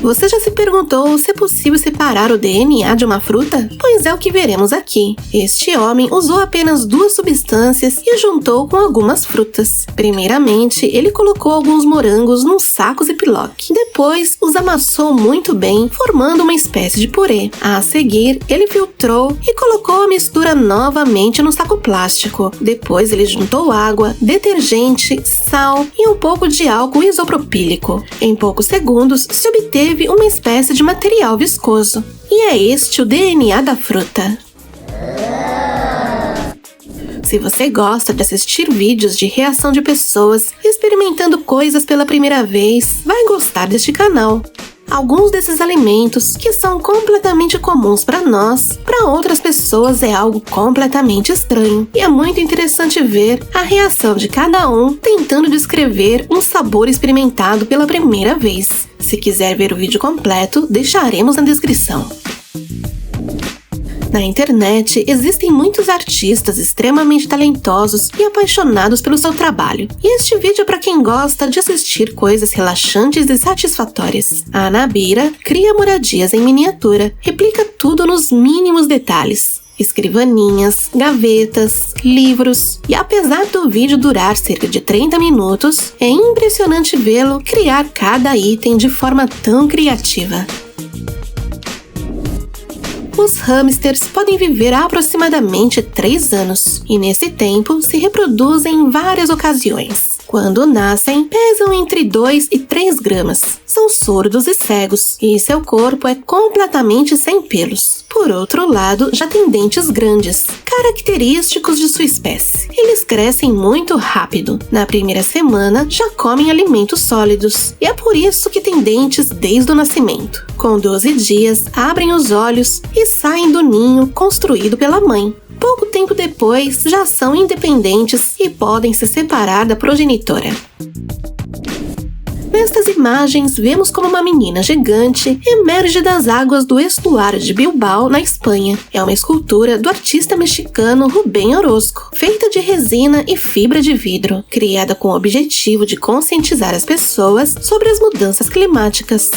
Você já se perguntou se é possível separar o DNA de uma fruta? Pois é o que veremos aqui. Este homem usou apenas 2 substâncias e juntou com algumas frutas. Primeiramente, ele colocou alguns morangos num saco Ziploc. Depois, os amassou muito bem, formando uma espécie de purê. A seguir, ele filtrou e colocou a mistura novamente no saco plástico. Depois, ele juntou água, detergente, sal e um pouco de álcool isopropílico. Em poucos segundos, se obteve uma espécie de material viscoso. E é este o DNA da fruta. Se Se você gosta de assistir vídeos de reação de pessoas experimentando coisas pela primeira vez, vai gostar deste canal. Alguns desses alimentos, que são completamente comuns para nós, para outras pessoas é algo completamente estranho. E é muito interessante ver a reação de cada um tentando descrever um sabor experimentado pela primeira vez. Se quiser ver o vídeo completo, deixaremos na descrição. Na internet, existem muitos artistas extremamente talentosos e apaixonados pelo seu trabalho. E este vídeo é para quem gosta de assistir coisas relaxantes e satisfatórias. A Nabira cria moradias em miniatura, replica tudo nos mínimos detalhes. Escrivaninhas, gavetas, livros. E apesar do vídeo durar cerca de 30 minutos, é impressionante vê-lo criar cada item de forma tão criativa. Os hamsters podem viver aproximadamente 3 anos e nesse tempo se reproduzem em várias ocasiões. Quando nascem, pesam entre 2 e 3 gramas. São surdos e cegos e seu corpo é completamente sem pelos. Por outro lado, já têm dentes grandes, característicos de sua espécie. Eles crescem muito rápido. Na primeira semana, já comem alimentos sólidos e é por isso que têm dentes desde o nascimento. Com 12 dias, abrem os olhos e saem do ninho construído pela mãe. Pouco tempo depois, já são independentes e podem se separar da progenitora. Nestas imagens, vemos como uma menina gigante emerge das águas do estuário de Bilbao, na Espanha. É uma escultura do artista mexicano Rubén Orozco, feita de resina e fibra de vidro, criada com o objetivo de conscientizar as pessoas sobre as mudanças climáticas.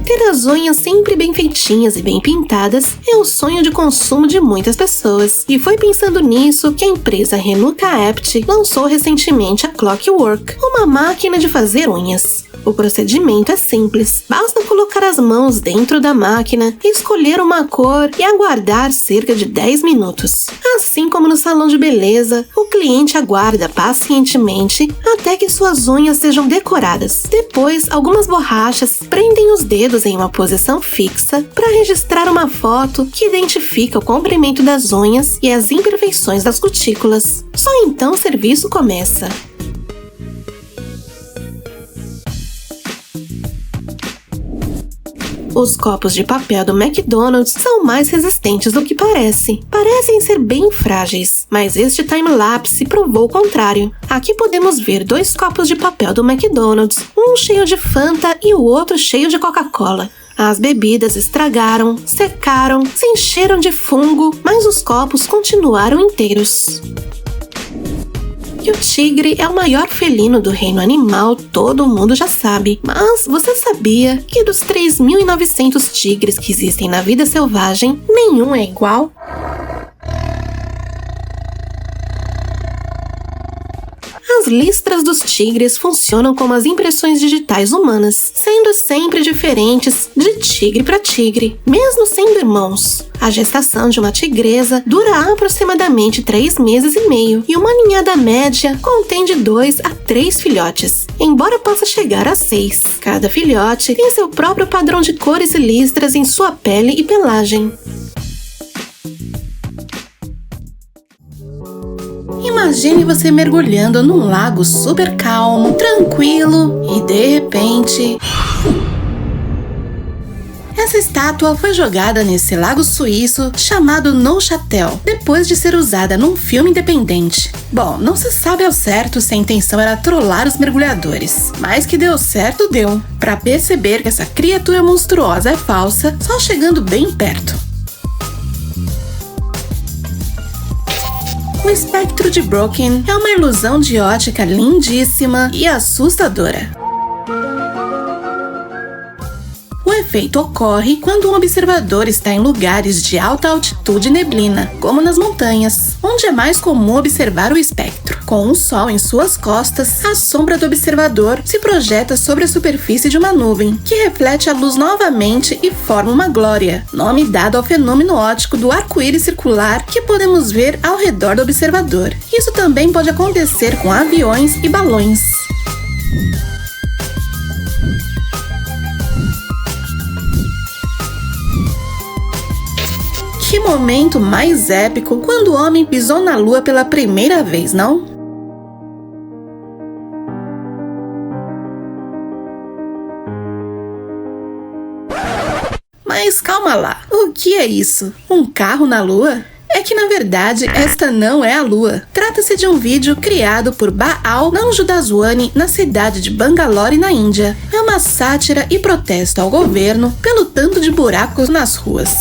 Ter as unhas sempre bem feitinhas e bem pintadas é o sonho de consumo de muitas pessoas. E foi pensando nisso que a empresa Renuka Apt lançou recentemente a Clockwork, uma máquina de fazer unhas. O procedimento é simples, basta colocar as mãos dentro da máquina, escolher uma cor e aguardar cerca de 10 minutos. Assim como no salão de beleza, o cliente aguarda pacientemente até que suas unhas sejam decoradas. Depois, algumas borrachas prendem os dedos em uma posição fixa para registrar uma foto que identifica o comprimento das unhas e as imperfeições das cutículas. Só então o serviço começa. Os copos de papel do McDonald's são mais resistentes do que parece. Parecem ser bem frágeis, mas este time-lapse provou o contrário. Aqui podemos ver 2 copos de papel do McDonald's, um cheio de Fanta e o outro cheio de Coca-Cola. As bebidas estragaram, secaram, se encheram de fungo, mas os copos continuaram inteiros. Que o tigre é o maior felino do reino animal, todo mundo já sabe. Mas você sabia que dos 3.900 tigres que existem na vida selvagem, nenhum é igual? As listras dos tigres funcionam como as impressões digitais humanas, sendo sempre diferentes de tigre para tigre, mesmo sendo irmãos. A gestação de uma tigresa dura aproximadamente 3 meses e meio e uma ninhada média contém de 2 a 3 filhotes, embora possa chegar a 6. Cada filhote tem seu próprio padrão de cores e listras em sua pele e pelagem. Imagine você mergulhando num lago super calmo, tranquilo e de repente... Essa estátua foi jogada nesse lago suíço chamado Neuchâtel, depois de ser usada num filme independente. Bom, não se sabe ao certo se a intenção era trollar os mergulhadores, mas que deu certo, deu. Pra perceber que essa criatura monstruosa é falsa, só chegando bem perto. O espectro de Brocken é uma ilusão de ótica lindíssima e assustadora. O efeito ocorre quando um observador está em lugares de alta altitude e neblina, como nas montanhas, onde é mais comum observar o espectro. Com o sol em suas costas, a sombra do observador se projeta sobre a superfície de uma nuvem, que reflete a luz novamente e forma uma glória, nome dado ao fenômeno óptico do arco-íris circular que podemos ver ao redor do observador. Isso também pode acontecer com aviões e balões. Que momento mais épico quando o homem pisou na Lua pela primeira vez, não? Mas calma lá, o que é isso? Um carro na Lua? É que na verdade esta não é a Lua. Trata-se de um vídeo criado por Baal Namjudaswani na cidade de Bangalore, na Índia. É uma sátira e protesto ao governo pelo tanto de buracos nas ruas.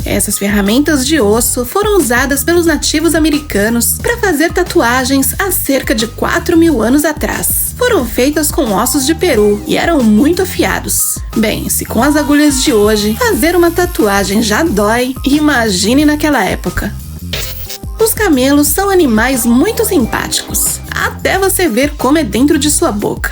Essas ferramentas de osso foram usadas pelos nativos americanos para fazer tatuagens há cerca de 4.000 anos atrás. Foram feitas com ossos de peru e eram muito afiados. Bem, se com as agulhas de hoje fazer uma tatuagem já dói, imagine naquela época. Os camelos são animais muito simpáticos, até você ver como é dentro de sua boca.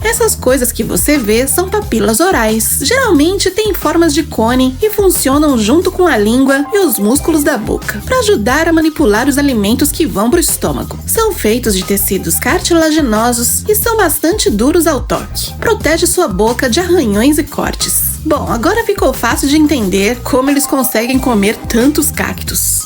Essas coisas que você vê são papilas orais. Geralmente têm formas de cone e funcionam junto com a língua e os músculos da boca, para ajudar a manipular os alimentos que vão para o estômago. São feitos de tecidos cartilaginosos e são bastante duros ao toque. Protege sua boca de arranhões e cortes. Bom, agora ficou fácil de entender como eles conseguem comer tantos cactos.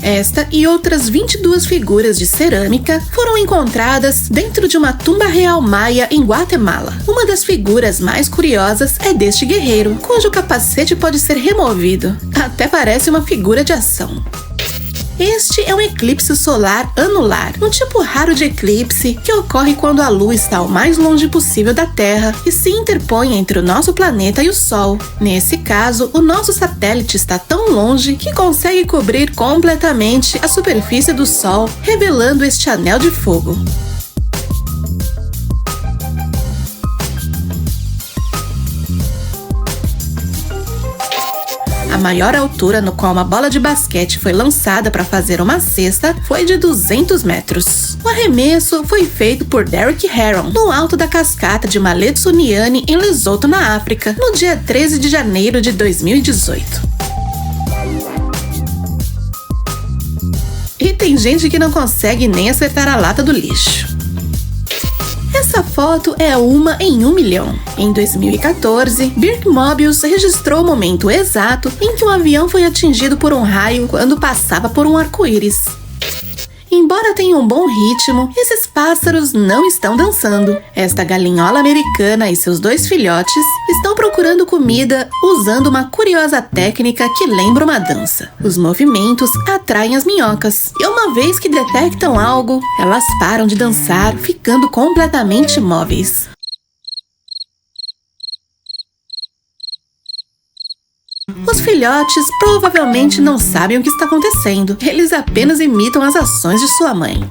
Esta e outras 22 figuras de cerâmica foram encontradas dentro de uma tumba real maia em Guatemala. Uma das figuras mais curiosas é deste guerreiro, cujo capacete pode ser removido. Até parece uma figura de ação. Este é um eclipse solar anular, um tipo raro de eclipse que ocorre quando a Lua está o mais longe possível da Terra e se interpõe entre o nosso planeta e o Sol. Nesse caso, o nosso satélite está tão longe que consegue cobrir completamente a superfície do Sol, revelando este anel de fogo. A maior altura no qual uma bola de basquete foi lançada para fazer uma cesta foi de 200 metros. O arremesso foi feito por Derek Herron, no alto da cascata de Maletsuniane, em Lesotho, na África, no dia 13 de janeiro de 2018. E tem gente que não consegue nem acertar a lata do lixo. Essa foto é uma em 1 milhão. Em 2014, Birk Mobius registrou o momento exato em que um avião foi atingido por um raio quando passava por um arco-íris. Embora tenha um bom ritmo, esses pássaros não estão dançando. Esta galinhola americana e seus 2 filhotes estão procurando comida usando uma curiosa técnica que lembra uma dança. Os movimentos atraem as minhocas, e uma vez que detectam algo, elas param de dançar, ficando completamente imóveis. Os filhotes provavelmente não sabem o que está acontecendo, eles apenas imitam as ações de sua mãe.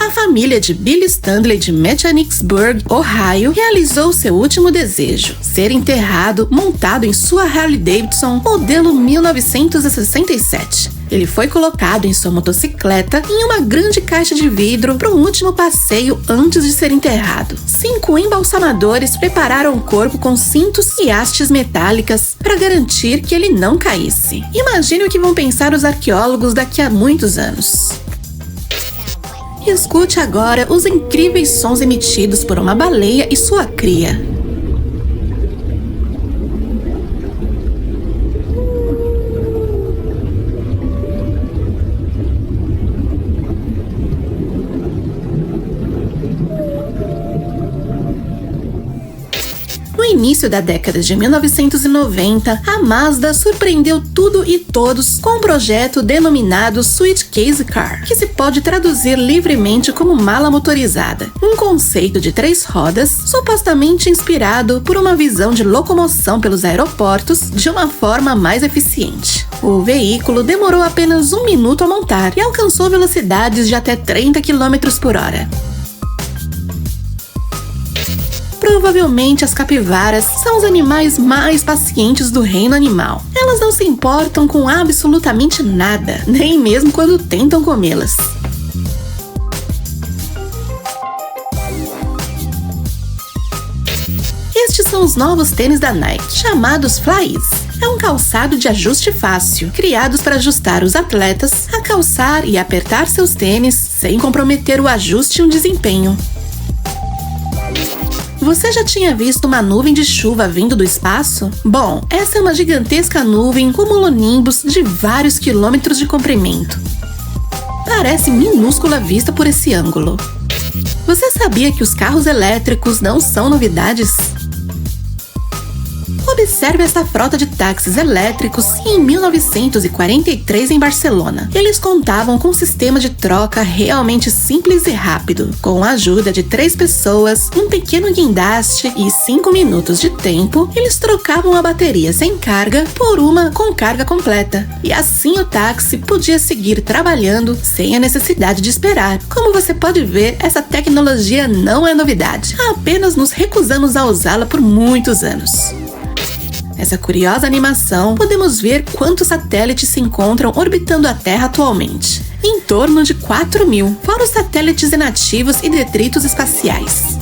A família de Billy Stanley de Mechanicsburg, Ohio, realizou seu último desejo: ser enterrado montado em sua Harley Davidson modelo 1967. Ele foi colocado em sua motocicleta em uma grande caixa de vidro para um último passeio antes de ser enterrado. 5 embalsamadores prepararam o corpo com cintos e hastes metálicas para garantir que ele não caísse. Imagine o que vão pensar os arqueólogos daqui a muitos anos. Escute agora os incríveis sons emitidos por uma baleia e sua cria. No início da década de 1990, a Mazda surpreendeu tudo e todos com um projeto denominado Suitcase Car, que se pode traduzir livremente como mala motorizada. Um conceito de 3 rodas, supostamente inspirado por uma visão de locomoção pelos aeroportos de uma forma mais eficiente. O veículo demorou apenas 1 minuto a montar e alcançou velocidades de até 30 km por hora. Provavelmente as capivaras são os animais mais pacientes do reino animal. Elas não se importam com absolutamente nada, nem mesmo quando tentam comê-las. Estes são os novos tênis da Nike, chamados Flyknit. é um calçado de ajuste fácil, criados para ajustar os atletas a calçar e apertar seus tênis sem comprometer o ajuste e o desempenho. Você já tinha visto uma nuvem de chuva vindo do espaço? Bom, essa é uma gigantesca nuvem cumulonimbus de vários quilômetros de comprimento. Parece minúscula vista por esse ângulo. Você sabia que os carros elétricos não são novidades? Observe essa frota de táxis elétricos em 1943 em Barcelona. Eles contavam com um sistema de troca realmente simples e rápido. Com a ajuda de 3 pessoas, um pequeno guindaste e 5 minutos de tempo, eles trocavam a bateria sem carga por uma com carga completa. E assim o táxi podia seguir trabalhando sem a necessidade de esperar. Como você pode ver, essa tecnologia não é novidade. Apenas nos recusamos a usá-la por muitos anos. Nessa curiosa animação, podemos ver quantos satélites se encontram orbitando a Terra atualmente. Em torno de 4.000, fora os satélites inativos e detritos espaciais.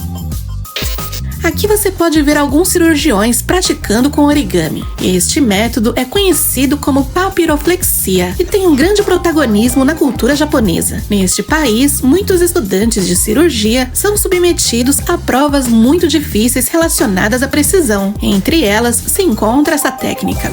Aqui você pode ver alguns cirurgiões praticando com origami. Este método é conhecido como papiroflexia e tem um grande protagonismo na cultura japonesa. Neste país, muitos estudantes de cirurgia são submetidos a provas muito difíceis relacionadas à precisão. Entre elas se encontra essa técnica.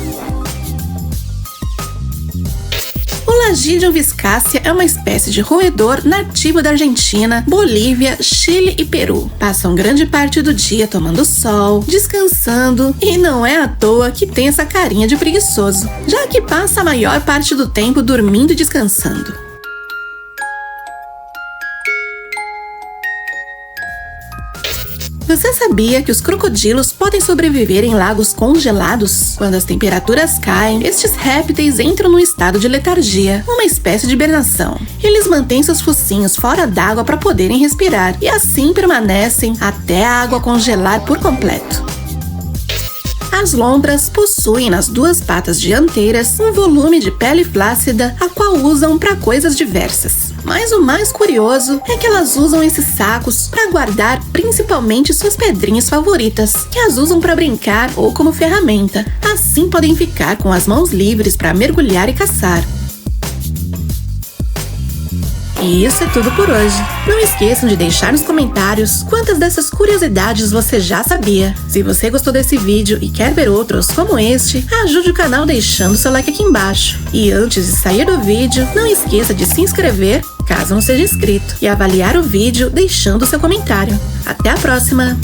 O Lagidium viscácea é uma espécie de roedor nativo da Argentina, Bolívia, Chile e Peru. Passam grande parte do dia tomando sol, descansando, e não é à toa que tem essa carinha de preguiçoso, já que passa a maior parte do tempo dormindo e descansando. Você sabia que os crocodilos podem sobreviver em lagos congelados? Quando as temperaturas caem, estes répteis entram num estado de letargia, uma espécie de hibernação. Eles mantêm seus focinhos fora d'água para poderem respirar, e assim permanecem até a água congelar por completo. As lontras possuem nas 2 patas dianteiras um volume de pele flácida, a qual usam para coisas diversas. Mas o mais curioso é que elas usam esses sacos para guardar principalmente suas pedrinhas favoritas, que as usam para brincar ou como ferramenta. Assim podem ficar com as mãos livres para mergulhar e caçar. E isso é tudo por hoje. Não esqueçam de deixar nos comentários quantas dessas curiosidades você já sabia. Se você gostou desse vídeo e quer ver outros como este, ajude o canal deixando seu like aqui embaixo. E antes de sair do vídeo, não esqueça de se inscrever, caso não seja inscrito, e avaliar o vídeo deixando seu comentário. Até a próxima!